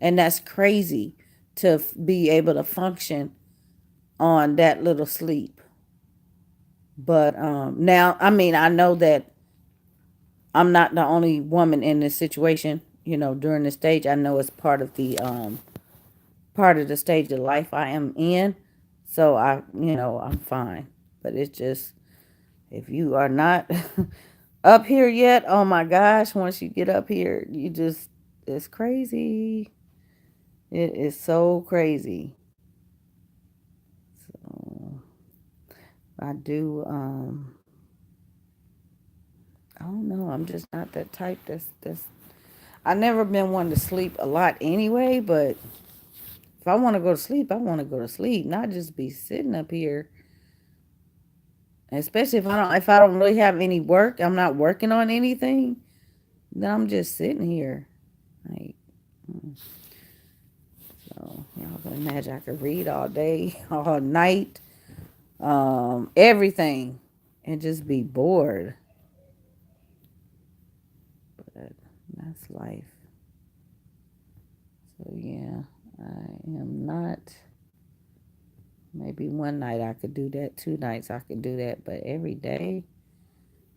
and that's crazy to be able to function on that little sleep. But now, I mean, I know that I'm not the only woman in this situation. During this stage, I know it's part of the stage of life I am in. So I'm fine. But it's just if you are not up here yet, oh my gosh, once you get up here, it's crazy. It is so crazy. So I do I don't know. I'm just not that type that's I never been one to sleep a lot anyway, but if I want to go to sleep, I want to go to sleep, not just be sitting up here. Especially if I don't really have any work, I'm not working on anything, then I'm just sitting here. Like so y'all can imagine I could read all day, all night, everything, and just be bored. But that's life. So yeah, I am not. Maybe one night I could do that, 2 nights I could do that, but every day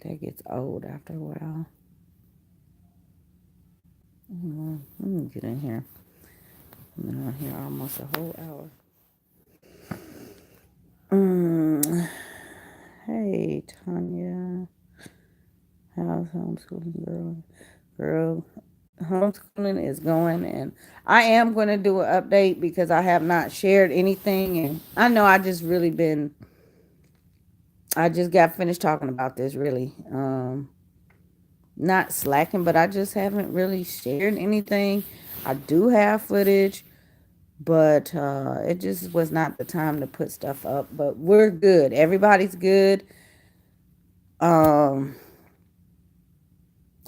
that gets old after a while. Let me get in here. I've been on here almost a whole hour. Mm, hey, Tanya. How's homeschooling, girl? Girl, homeschooling is going, and I am going to do an update because I have not shared anything. And I know I just got finished talking about this really. Not slacking, but I just haven't really shared anything. I do have footage, but it just was not the time to put stuff up. But we're good. Everybody's good. Um,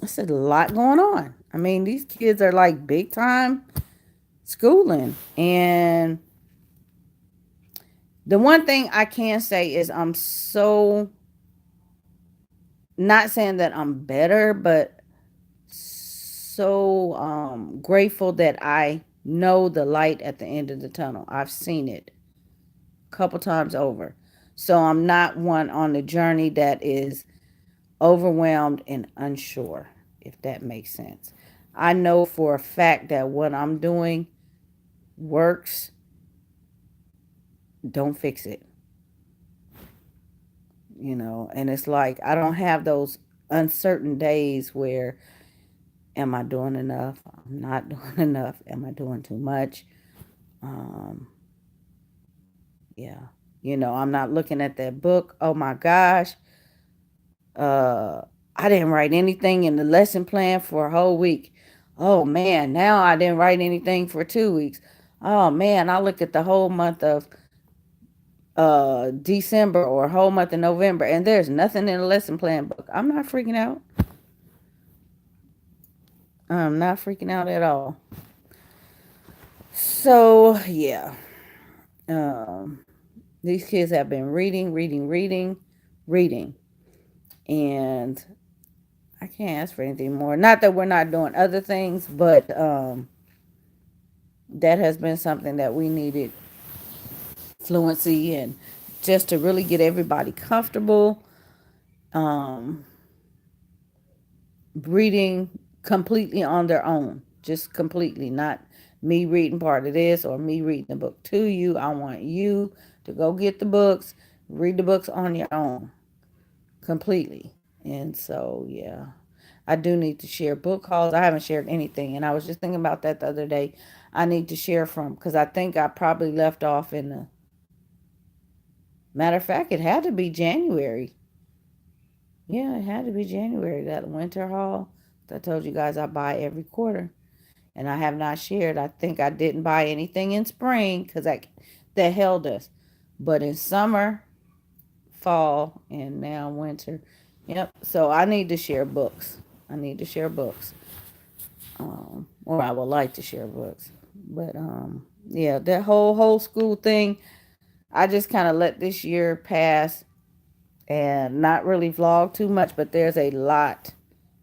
it's a lot going on. I mean, these kids are like big time schooling. And the one thing I can say is I'm so, not saying that I'm better, but so grateful that I know the light at the end of the tunnel. I've seen it a couple times over. So I'm not one on the journey that is overwhelmed and unsure, if that makes sense. I know for a fact that what I'm doing works. Don't fix it, and it's like I don't have those uncertain days where, am I doing enough? I'm not doing enough. Am I doing too much? Um, yeah. I'm not looking at that book. Oh my gosh. Uh, I didn't write anything in the lesson plan for a whole week. Oh man, now I didn't write anything for 2 weeks. Oh man, I look at the whole month of December or whole month of November and there's nothing in the lesson plan book. I'm not freaking out. I'm not freaking out at all. So yeah. Um these kids have been reading, and I can't ask for anything more. Not that we're not doing other things, but that has been something that we needed fluency and just to really get everybody comfortable. Um, Reading completely on their own, just completely, not me reading part of this or me reading the book to you. I want you to go get the books, read the books on your own completely. And so, yeah, I do need to share book hauls. I haven't shared anything, and I was just thinking about that the other day. I need to share from because I think I probably left off in the matter of fact, it had to be January. Yeah, it had to be January, that winter haul. I told you guys I buy every quarter, and I have not shared. I think I didn't buy anything in spring because that held us, but in summer, fall, and now winter. Yep. So I need to share books. I need to share books, or I would like to share books. But yeah, that whole school thing. I just kind of let this year pass and not really vlog too much. But there's a lot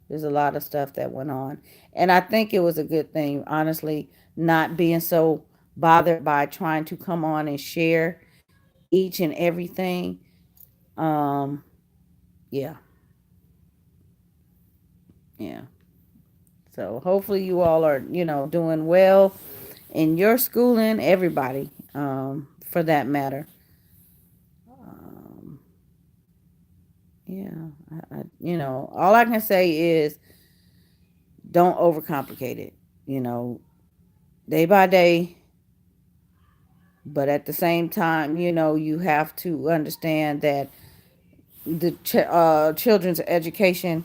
of stuff that went on. And I think it was a good thing, honestly, not being so bothered by trying to come on and share each and everything. Um, yeah, yeah. So hopefully you all are, doing well in your schooling, everybody, for that matter. Um, yeah, all I can say is don't overcomplicate it, you know, day by day. But at the same time, you have to understand that the children's education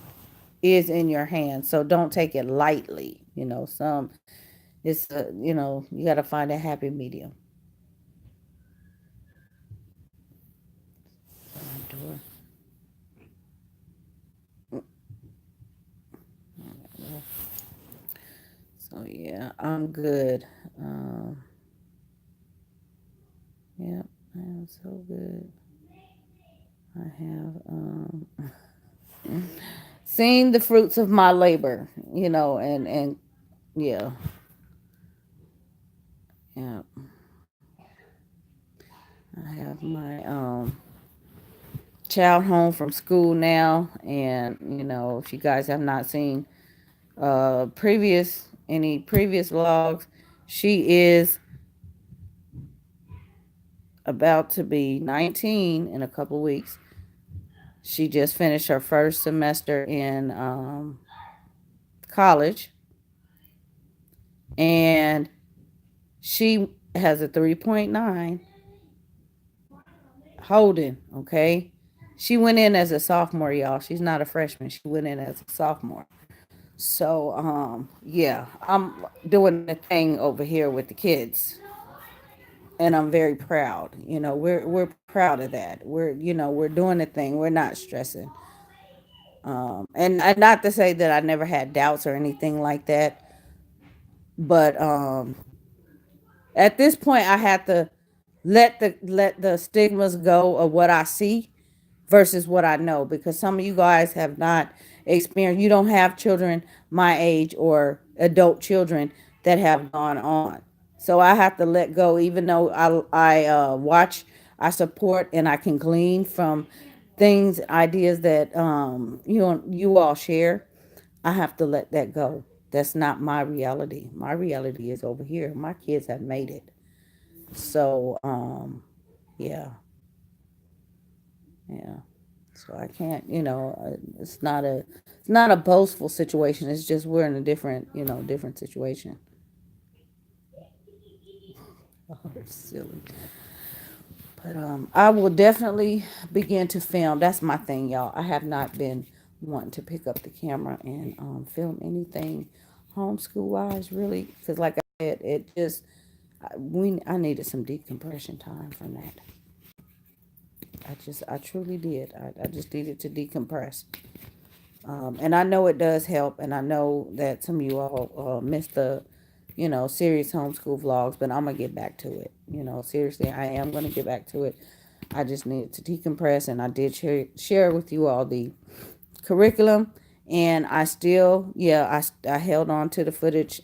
is in your hands. So don't take it lightly. You got to find a happy medium. So yeah, I'm good. Yeah, I am so good. I have seen the fruits of my labor, and yeah, yeah. I have my child home from school now, and if you guys have not seen previous vlogs, she is about to be 19 in a couple weeks. She just finished her first semester in college, and she has a 3.9 holding. Okay, she went in as a sophomore, y'all. She's not a freshman. She went in as a sophomore. So yeah, I'm doing the thing over here with the kids, and I'm very proud. We're proud of that. We're doing the thing. We're not stressing. And not to say that I never had doubts or anything like that, but at this point I had to let the stigmas go of what I see versus what I know, because some of you guys have not experienced, you don't have children my age or adult children that have gone on. So I have to let go, even though I watch, I support, and I can glean from things, ideas that you all share. I have to let that go. That's not my reality. My reality is over here. My kids have made it. So yeah, yeah. So I can't, it's not a boastful situation. It's just we're in a different, different situation. Oh, it's silly. But I will definitely begin to film. That's my thing, y'all. I have not been wanting to pick up the camera and film anything homeschool wise, really, because like I said, it just I needed some decompression time from that. I truly did. I just needed to decompress. And I know it does help, and I know that some of you all missed the, serious homeschool vlogs, but I'm gonna get back to it. Seriously, I am gonna get back to it. I just needed to decompress, and I did share with you all the curriculum, and I still, yeah, I held on to the footage.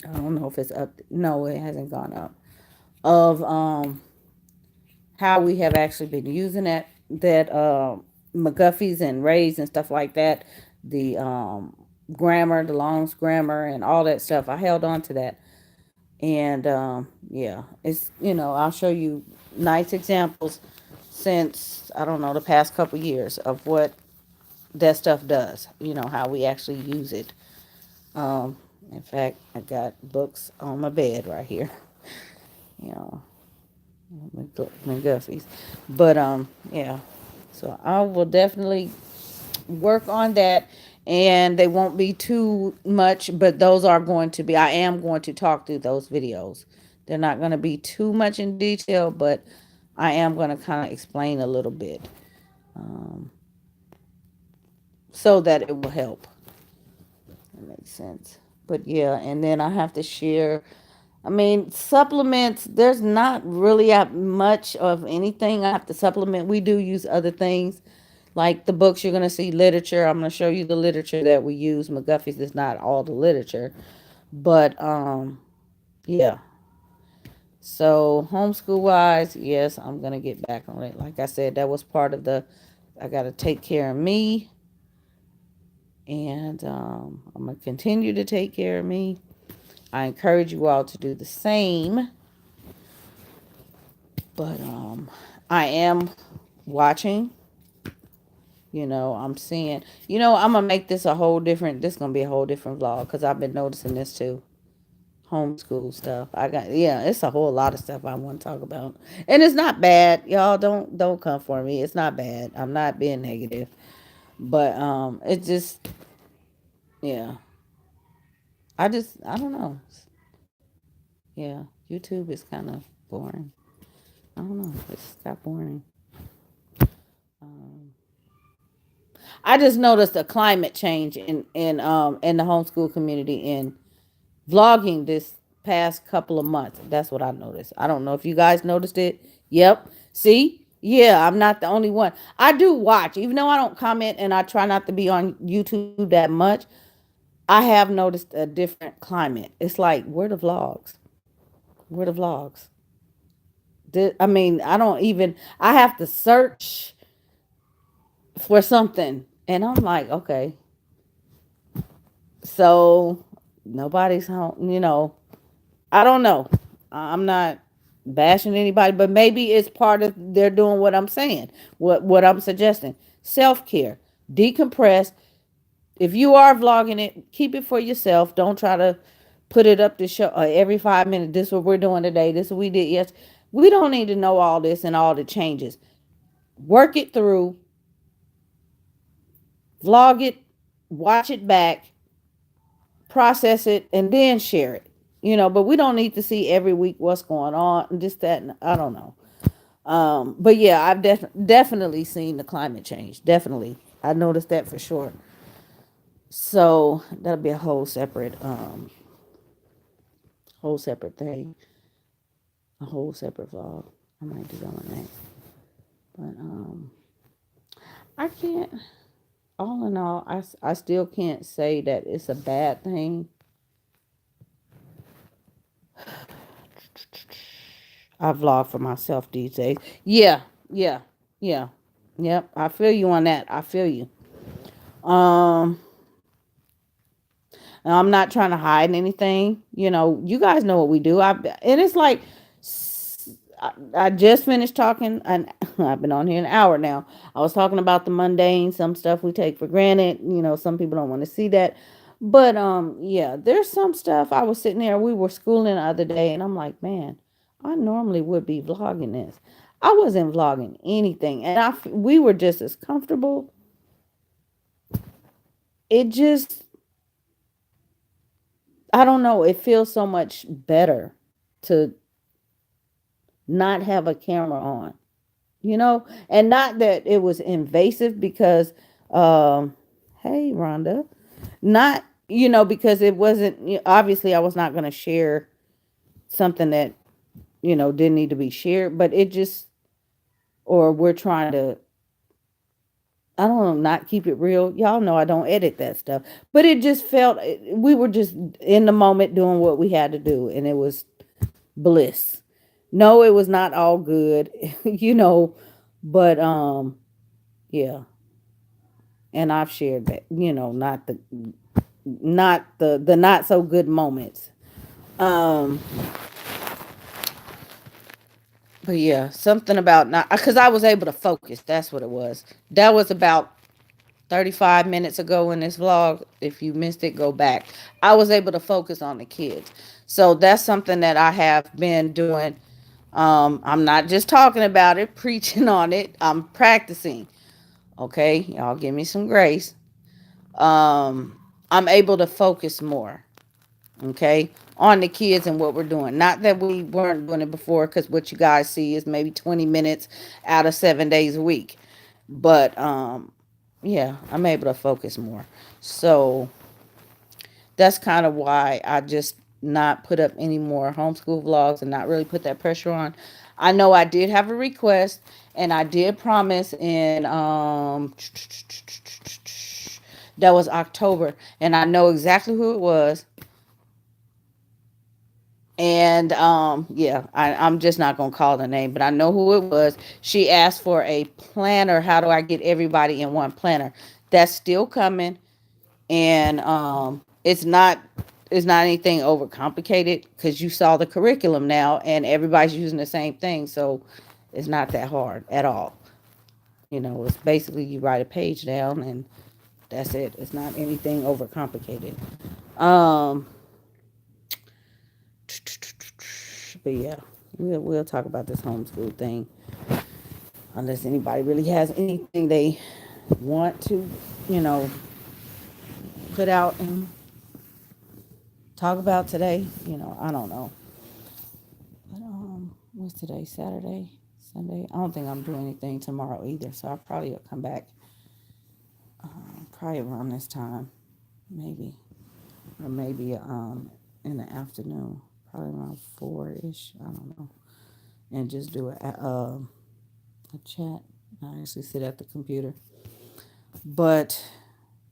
I don't know if it's up. No, it hasn't gone up. Of how we have actually been using that McGuffey's and Ray's and stuff like that, the grammar, the Long's grammar, and all that stuff. I held on to that, and yeah, it's I'll show you nice examples since I don't know the past couple years of what that stuff does. How we actually use it. Um, in fact, I got books on my bed right here. You know, McGuffey's. But yeah. So I will definitely work on that, and they won't be too much, but those are going to be. I am going to talk through those videos. They're not going to be too much in detail, but I am going to kind of explain a little bit, um, so that it will help. That makes sense. But yeah, and then I have to share. I mean, supplements, there's not really much of anything I have to supplement. We do use other things like the books you're going to see, literature. I'm going to show you the literature that we use. McGuffey's is not all the literature. But yeah. So homeschool wise, yes, I'm going to get back on it. Like I said, that was part of I got to take care of me. And I'm going to continue to take care of me. I encourage you all to do the same. But I am watching. I'm seeing. I'm gonna make this a whole different. This gonna be a whole different vlog because I've been noticing this too. Homeschool stuff. Yeah, it's a whole lot of stuff I want to talk about, and it's not bad. Y'all don't come for me. It's not bad. I'm not being negative, but it just yeah. I don't know. Yeah, YouTube is kind of boring. I don't know. It's got boring. Um, I just noticed a climate change in the homeschool community in vlogging this past couple of months. That's what I noticed. I don't know if you guys noticed it. Yep. See? Yeah, I'm not the only one. I do watch, even though I don't comment and I try not to be on YouTube that much. I have noticed a different climate. It's like, where the vlogs? Where the vlogs? I mean, I don't even. I have to search for something, and I'm like, okay, so nobody's home. I don't know. I'm not bashing anybody, but maybe it's part of they're doing what I'm saying, what I'm suggesting. Self care, decompress. If you are vlogging it, keep it for yourself. Don't try to put it up to show every 5 minutes. This is what we're doing today. This is what we did. Yes, we don't need to know all this and all the changes. Work it through, vlog it, watch it back, process it, and then share it. But we don't need to see every week what's going on and this, that, and I don't know. But yeah, I've definitely seen the climate change. Definitely. I noticed that for sure. So that'll be a whole separate thing, a whole separate vlog. I might do that one next. But I can't. All in all, I still can't say that it's a bad thing. I vlog for myself these days. Yeah, yeah, yeah, yep. I feel you on that. I feel you. Um, and I'm not trying to hide anything. You guys know what we do. And it's like I just finished talking, and I've been on here an hour now. I was talking about the mundane, some stuff we take for granted. Some people don't want to see that, but yeah, there's some stuff. I was sitting there, we were schooling the other day, and I'm like, man, I normally would be vlogging this. I wasn't vlogging anything, and we were just as comfortable. It just, I don't know. It feels so much better to not have a camera on, and not that it was invasive because, um, hey, Rhonda, not, because it wasn't, obviously I was not going to share something that, didn't need to be shared, but it just, or we're trying to, I don't know, not keep it real. Y'all know I don't edit that stuff, but it just felt, we were just in the moment doing what we had to do, and it was bliss. No, it was not all good, but yeah, and I've shared that, not the not so good moments. Um, but yeah, something about not, because I was able to focus. That's what it was. That was about 35 minutes ago in this vlog. If you missed it, go back. I was able to focus on the kids. So that's something that I have been doing. I'm not just talking about it, preaching on it. I'm practicing. Okay, y'all give me some grace. I'm able to focus more. Okay, on the kids and what we're doing. Not that we weren't doing it before, because what you guys see is maybe 20 minutes out of 7 days a week. But yeah, I'm able to focus more. So that's kind of why I just not put up any more homeschool vlogs and not really put that pressure on. I know I did have a request, and I did promise in that was October, and I know exactly who it was. And yeah, I'm just not gonna call the name, but I know who it was. She asked for a planner. How do I get everybody in one planner? That's still coming. And it's not anything overcomplicated, because you saw the curriculum now and everybody's using the same thing, so it's not that hard at all. It's basically you write a page down and that's it. It's not anything overcomplicated. um but yeah, we'll talk about this homeschool thing, unless anybody really has anything they want to you know put out and talk about today. I don't know. But what's today? Saturday, Sunday. I don't think I'm doing anything tomorrow either, so I probably will come back probably around this time, maybe, or maybe in the afternoon, probably around 4 ish. I don't know, and just do a chat. I actually sit at the computer, but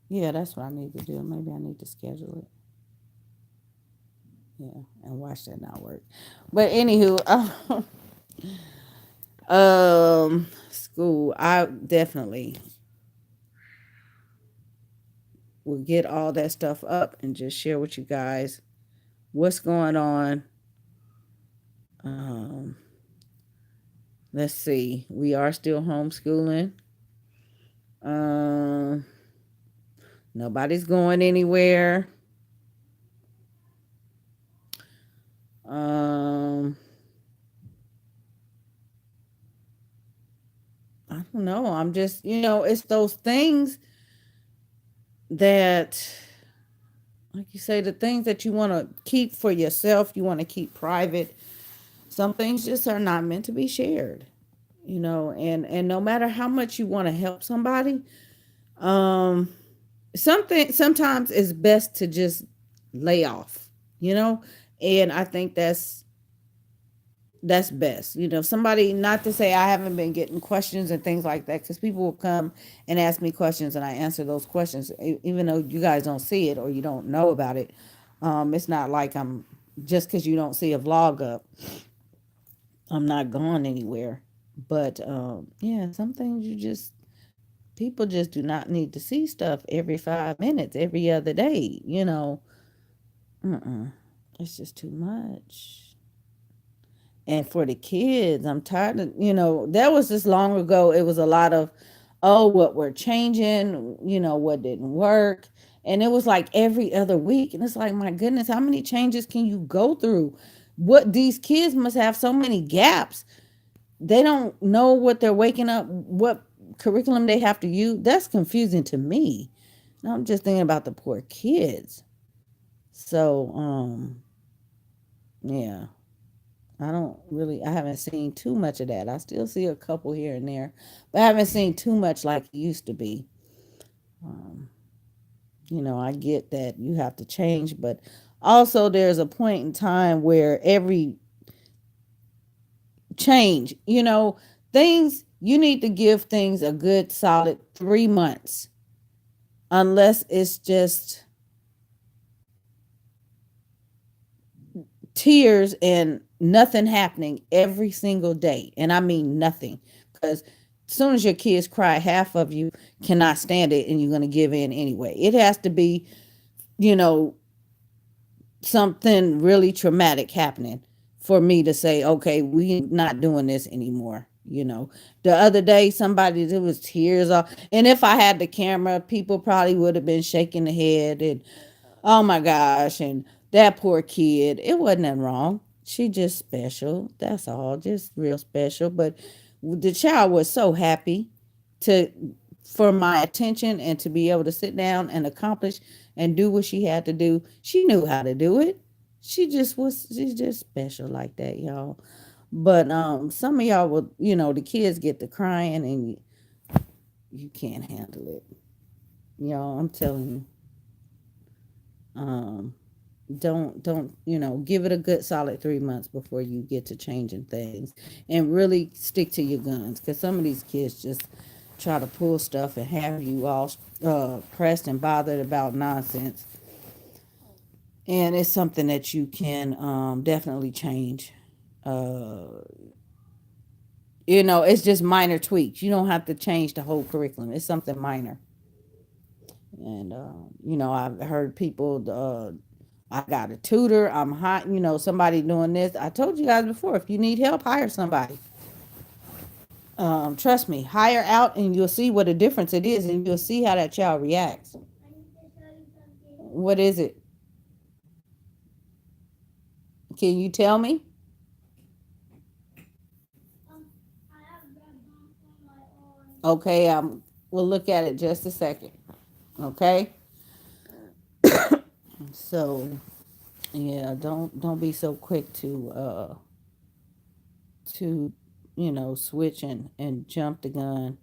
yeah, that's what I need to do. Maybe I need to schedule it. Yeah, and watch that not work. But anywho, school. I definitely will get all that stuff up and just share with you guys what's going on. Um, let's see. We are still homeschooling. Um, nobody's going anywhere. Um, I don't know. I'm just, it's those things that, like you say, the things that you want to keep for yourself, you want to keep private. Some things just are not meant to be shared. And no matter how much you want to help somebody, Um, something sometimes it's best to just lay off, you know, and I think that's best. Somebody, not to say I haven't been getting questions and things like that, because people will come and ask me questions and I answer those questions, even though you guys don't see it or you don't know about it. It's not like I'm just because you don't see a vlog up, I'm not gone anywhere. But yeah, some things you just people just do not need to see stuff every 5 minutes, every other day. Mm-mm. It's just too much. And for the kids, I'm tired of, that was just long ago. It was a lot of, oh, what we're changing, what didn't work. And it was like every other week. And it's like, my goodness, how many changes can you go through? What these kids must have so many gaps. They don't know what they're waking up, what curriculum they have to use. That's confusing to me. And I'm just thinking about the poor kids. So, yeah. I haven't seen too much of that. I still see a couple here and there, but I haven't seen too much like it used to be. Um, I get that you have to change, but also there's a point in time where every change, things, you need to give things a good solid 3 months, unless it's just tears and nothing happening every single day. And I mean nothing. Because as soon as your kids cry, half of you cannot stand it and you're going to give in anyway. It has to be, you know, something really traumatic happening for me to say, okay, we not doing this anymore. The other day, somebody, there was tears off. And if I had the camera, people probably would have been shaking the head and, oh my gosh, and that poor kid. It wasn't nothing wrong. She just special. That's all. Just real special. But the child was so happy to for my attention and to be able to sit down and accomplish and do what she had to do. She knew how to do it. She's just special like that, y'all. But some of y'all will, the kids get to crying and you can't handle it. Y'all, I'm telling you. Um don't give it a good solid 3 months before you get to changing things, and really stick to your guns, because some of these kids just try to pull stuff and have you all pressed and bothered about nonsense, and it's something that you can definitely change. uh it's just minor tweaks. You don't have to change the whole curriculum. It's something minor. And I've heard people, I got a tutor, I'm hot, somebody doing this. I told you guys before, if you need help, hire somebody. Trust me, hire out and you'll see what a difference it is, and you'll see how that child reacts. What is it? Can you tell me? Okay, we'll look at it just a second. Okay. So yeah, don't be so quick to switch and jump the gun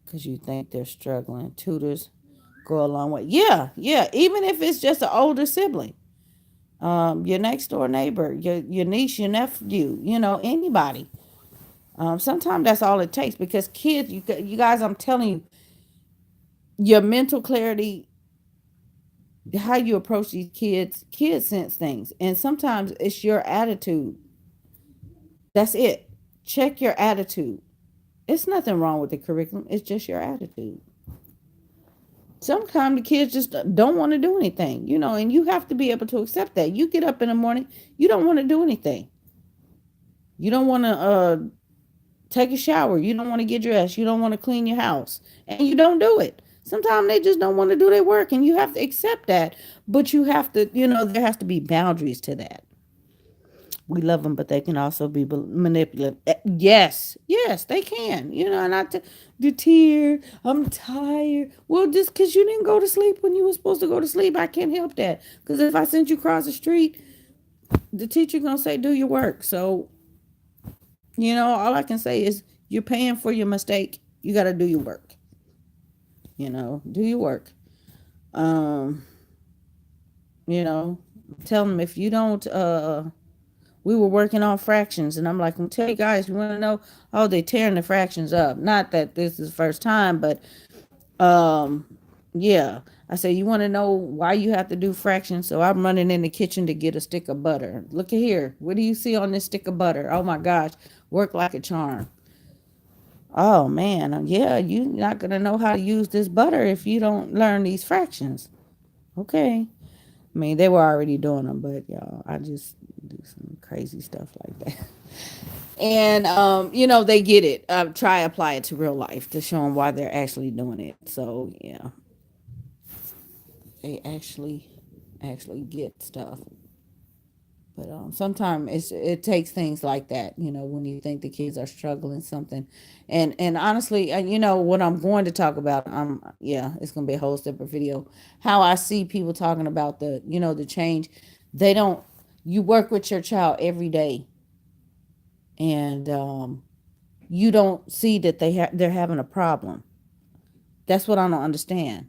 because you think they're struggling. Tutors go a long way. Yeah, yeah. Even if it's just an older sibling, your next door neighbor, your niece, your nephew, anybody. Sometimes that's all it takes, because kids, you guys, I'm telling you, your mental clarity, how you approach these kids sense things, and sometimes it's your attitude. That's it. Check your attitude. It's nothing wrong with the curriculum. It's just your attitude. Sometimes the kids just don't want to do anything, and you have to be able to accept that. You get up in the morning, you don't want to do anything. You don't want to take a shower. You don't want to get dressed. You don't want to clean your house, and you don't do it. Sometimes they just don't want to do their work, and you have to accept that. But you have to, there has to be boundaries to that. We love them, but they can also be manipulative. Yes, yes, they can. And the tear. I'm tired. Well, just because you didn't go to sleep when you were supposed to go to sleep, I can't help that. Because if I sent you across the street, the teacher gonna say do your work. So all I can say is you're paying for your mistake. You got to do your work. Do your work. Um, you know, tell them if you don't we were working on fractions and I'm like, I'm tell you guys, you want to know, oh, they tearing the fractions up. Not that this is the first time, but um yeah. I say, you want to know why you have to do fractions? So I'm running in the kitchen to get a stick of butter. Look at here. What do you see on this stick of butter? Oh my gosh. Work like a charm. Oh man, yeah, you're not gonna know how to use this butter if you don't learn these fractions. Okay. I mean, they were already doing them, but y'all, I just do some crazy stuff like that. And they get it. Try apply it to real life to show them why they're actually doing it. So yeah, they actually get stuff. But sometimes it takes things like that, when you think the kids are struggling something, and honestly, what I'm going to talk about, yeah, it's gonna be a whole separate video. How I see people talking about the change, they don't. You work with your child every day, and you don't see that they're having a problem. That's what I don't understand.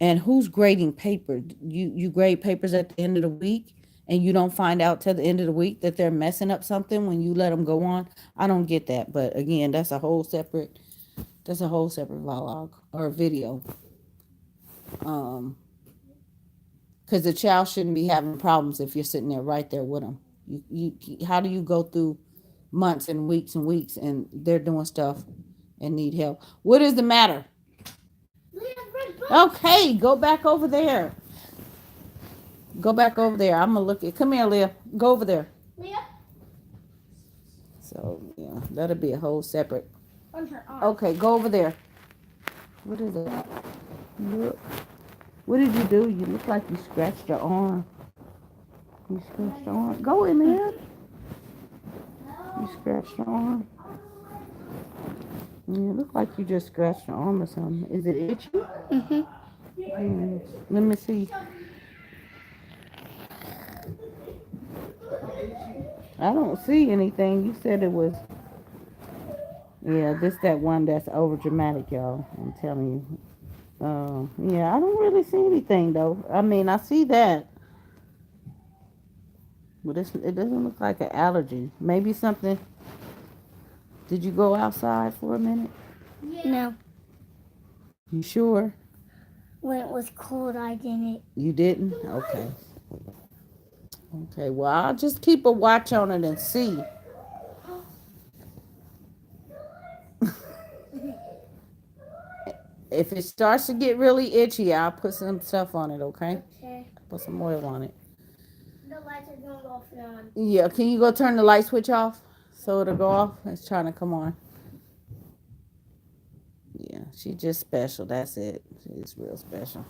And who's grading paper? You grade papers at the end of the week, and you don't find out till the end of the week that they're messing up something when you let them go on. I don't get that. But again, that's a whole separate vlog or video. Um, because the child shouldn't be having problems if you're sitting there right there with them. How do you go through months and weeks and they're doing stuff and need help? What is the matter? Okay, go back over there. Go back over there. I'm gonna look at. Come here, Leah. Go over there. So yeah, that'll be a whole separate. On her arm. Okay, go over there. What is that? Look. What did you do? You look like you scratched your arm. You scratched your arm. Go in there. You scratched your arm. Yeah, it look like you just scratched your arm or something. Is it itchy? Mhm. Let me see. I don't see anything. You said it was. Yeah, this that one that's over dramatic, y'all. I'm telling you. Yeah, I don't really see anything though. I mean, I see that, but it doesn't look like an allergy. Maybe something. Did you go outside for a minute? No. You sure? When it was cold, I didn't. You didn't? Okay. Okay. Well, I'll just keep a watch on it and see. If it starts to get really itchy, I'll put some stuff on it. Okay. Okay. Put some oil on it. The lights are going off and on. Yeah. Can you go turn the light switch off so it'll go off? It's trying to come on. Yeah, she's just special. That's it. She's real special.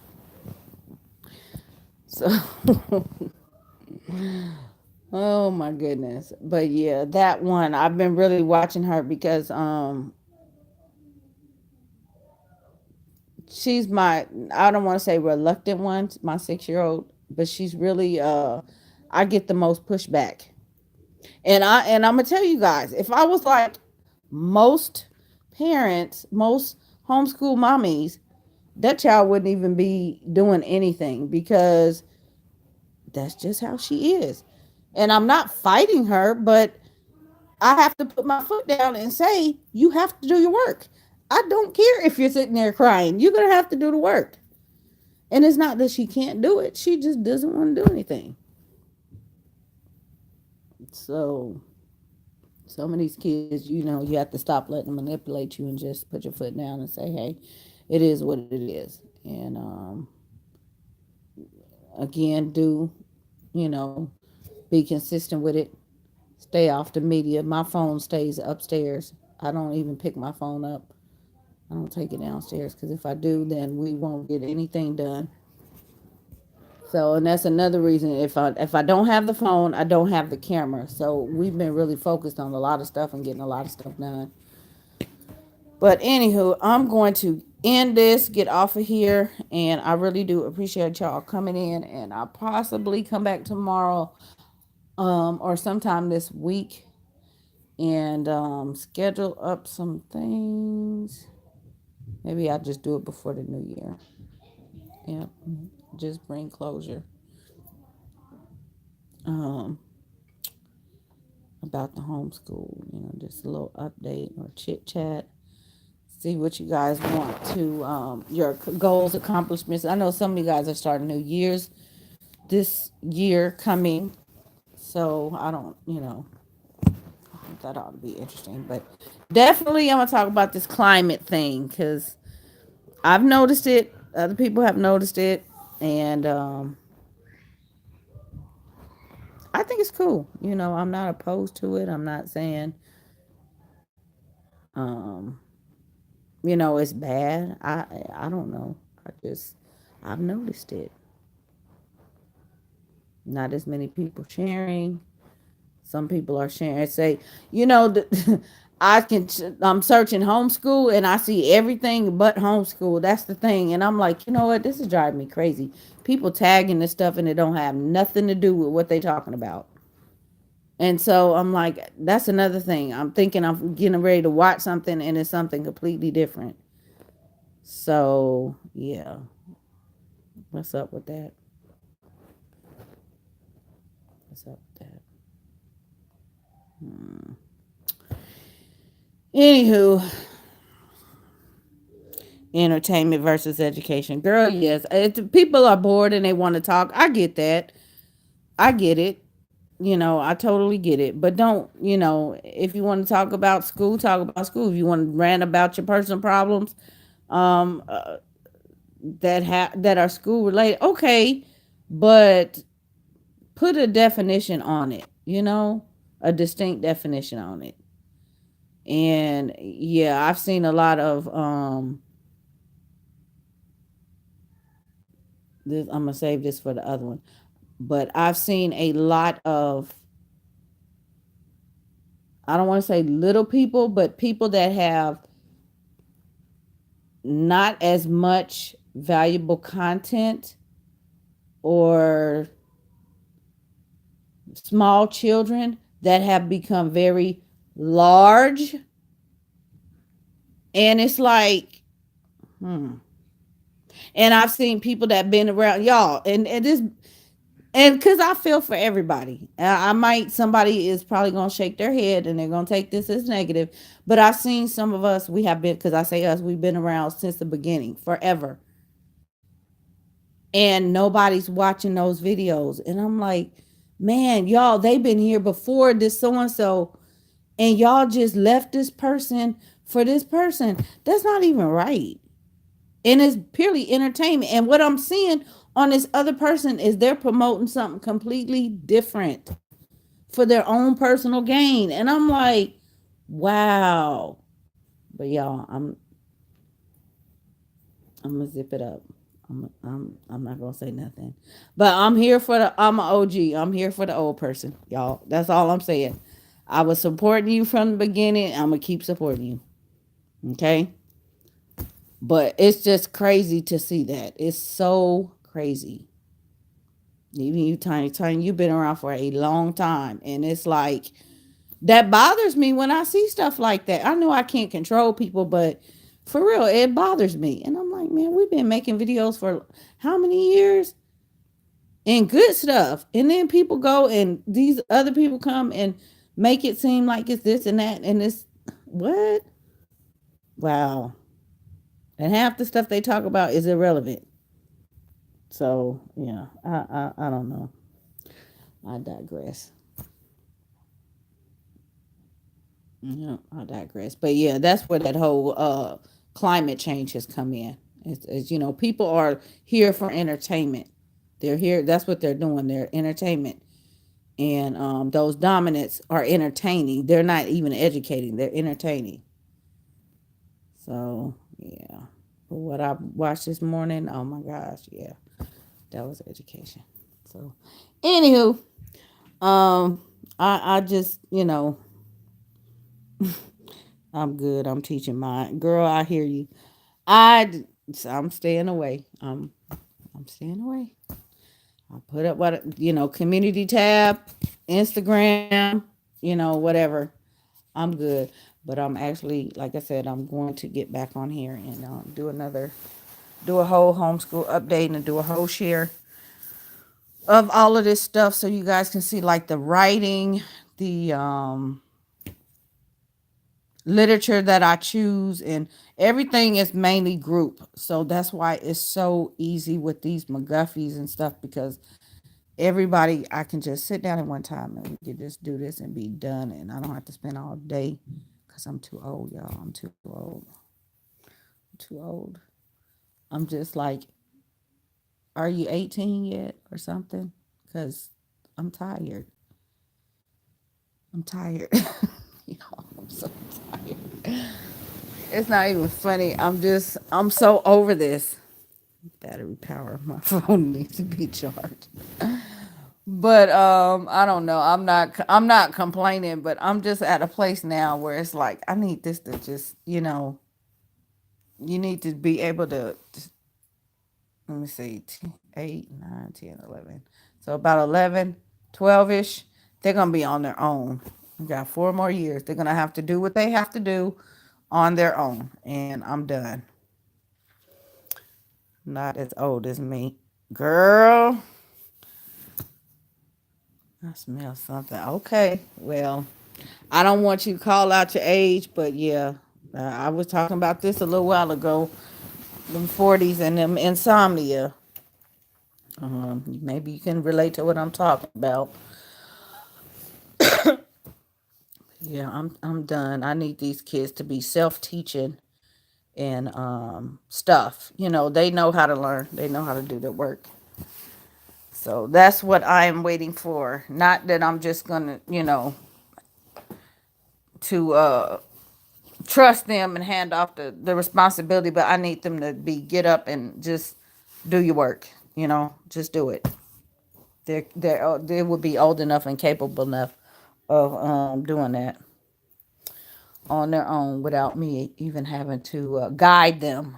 So, oh my goodness. But yeah, that one I've been really watching her because she's my, I don't want to say reluctant one, my 6 year old, but she's really I get the most pushback. And I'm gonna tell you guys, if I was like most parents, most homeschool mommies, that child wouldn't even be doing anything because that's just how she is. And I'm not fighting her, but I have to put my foot down and say, you have to do your work. I don't care if you're sitting there crying. You're going to have to do the work. And it's not that she can't do it, she just doesn't want to do anything. So, some of these kids, you have to stop letting them manipulate you and just put your foot down and say, hey, it is what it is. And again, you know, be consistent with it. Stay off the media. My phone stays upstairs. I don't even pick my phone up. I don't take it downstairs because if I do, then we won't get anything done. So, and that's another reason. If I don't have the phone, I don't have the camera. So we've been really focused on a lot of stuff and getting a lot of stuff done. But anywho, I'm going to end this, get off of here, and I really do appreciate y'all coming in. And I'll possibly come back tomorrow, or sometime this week, and schedule up some things. Maybe I'll just do it before the new year. Yeah, just bring closure um, about the homeschool. Just a little update or chit chat. See what you guys want to your goals, accomplishments. I know some of you guys are starting new years this year coming, so I don't, I think that ought to be interesting. But definitely, I'm gonna talk about this climate thing because I've noticed it. Other people have noticed it, and I think it's cool. I'm not opposed to it. I'm not saying, um, it's bad. I don't know. I just I've noticed it. Not as many people sharing. Some people are sharing. Say, I can. I'm searching homeschool and I see everything but homeschool. That's the thing, and I'm like, you know what? This is driving me crazy. People tagging this stuff and it don't have nothing to do with what they talking about. And so I'm like, that's another thing. I'm thinking I'm getting ready to watch something and it's something completely different. So yeah, what's up with that? What's up with that? Hmm. Anywho, entertainment versus education. Girl, yes. If people are bored and they want to talk, I get that. I get it. I totally get it. But don't, if you want to talk about school, talk about school. If you want to rant about your personal problems, um, uh, that are school related, okay. But put a definition on it. A distinct definition on it. And yeah, I've seen a lot of this. I'm gonna save this for the other one. But I've seen a lot of, I don't want to say little people, but people that have not as much valuable content or small children that have become very large. And it's like, hmm. And I've seen people that been around y'all, and this, and because I feel for everybody. I might, somebody is probably gonna shake their head and they're gonna take this as negative, but I've seen some of us, we have been, because I say us, we've been around since the beginning, forever, and nobody's watching those videos, and I'm like, man, y'all, they've been here before this so and so, and y'all just left this person for this person. That's not even right. And it's purely entertainment. And what I'm seeing on this other person is they're promoting something completely different for their own personal gain. And I'm like, wow. But y'all, I'm gonna zip it up. I'm not gonna say nothing. But I'm an OG. I'm here for the old person, y'all. That's all I'm saying. I was supporting you from the beginning. I'm gonna keep supporting you. Okay? But it's just crazy to see that. It's so crazy. Even you, Tiny, you've been around for a long time. And it's like, that bothers me when I see stuff like that. I know I can't control people, but for real, it bothers me. And I'm like, man, we've been making videos for how many years? And good stuff. And then people go and these other people come and make it seem like it's this and that. And it's what? Wow. And half the stuff they talk about is irrelevant. So yeah, I don't know. I digress. Yeah, I digress. But yeah, that's where that whole climate change has come in. It's people are here for entertainment. They're here. That's what they're doing. They're entertainment, and those dominants are entertaining. They're not even educating. They're entertaining. So yeah, but what I watched this morning, oh my gosh, yeah, that was education. So, anywho, I just I'm good. I'm teaching mine. Girl, I hear you. I'm staying away. I'm staying away. I put up what community tab, Instagram, whatever. I'm good. But I'm actually, like I said, I'm going to get back on here and do a whole homeschool update and do a whole share of all of this stuff so you guys can see like the writing, the literature that I choose, and everything is mainly group. So that's why it's so easy with these McGuffies and stuff because everybody, I can just sit down at one time and we can just do this and be done, and I don't have to spend all day because I'm too old, y'all. I'm too old. I'm too old. I'm just like, are you 18 yet or something? Because I'm tired. I'm tired. I'm so tired. It's not even funny. I'm so over this. Battery power of my phone needs to be charged. But I don't know. I'm not complaining, but I'm just at a place now where it's like I need this to just, you need to be able to let me see, 8, 9, 10, 11. So about 11, 12ish, they're going to be on their own. We got 4 more years. They're going to have to do what they have to do on their own. And I'm done. Not as old as me. Girl, I smell something. Okay, well, I don't want you to call out your age, but yeah, I was talking about this a little while ago. Them 40s and them insomnia. Maybe you can relate to what I'm talking about. Yeah, I'm done. I need these kids to be self-teaching and stuff. They know how to learn. They know how to do their work. So that's what I am waiting for. Not that I'm just gonna, to trust them and hand off the responsibility, but I need them to be get up and just do your work. Just do it. They will be old enough and capable enough of doing that on their own without me even having to guide them.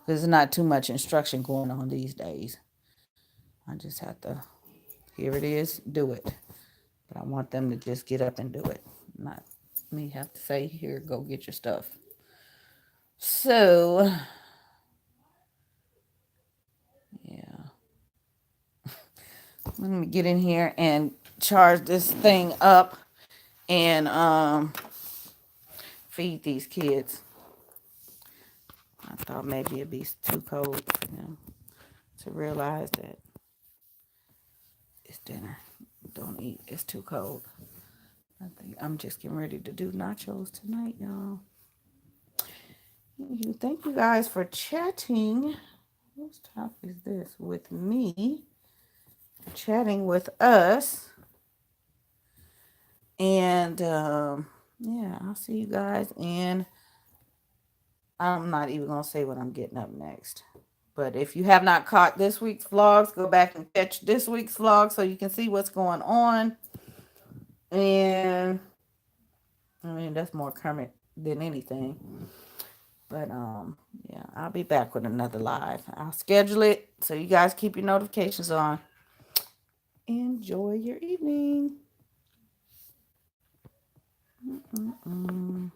There's not too much instruction going on these days. I just have to, here it is, do it. But I want them to just get up and do it. Not me have to say, here, go get your stuff. So, yeah. Let me get in here and charge this thing up and feed these kids. I thought maybe it'd be too cold for them to realize that it's dinner. Don't eat. It's too cold. I think I'm just getting ready to do nachos tonight, y'all. Thank you guys for chatting. Whose topic is this? With me. Chatting with us. And yeah, I'll see you guys. And I'm not even going to say what I'm getting up next. But if you have not caught this week's vlogs, go back and catch this week's vlog so you can see what's going on. And I mean, that's more current than anything. But yeah, I'll be back with another live. I'll schedule it so you guys keep your notifications on. Enjoy your evening. Mm-mm-mm.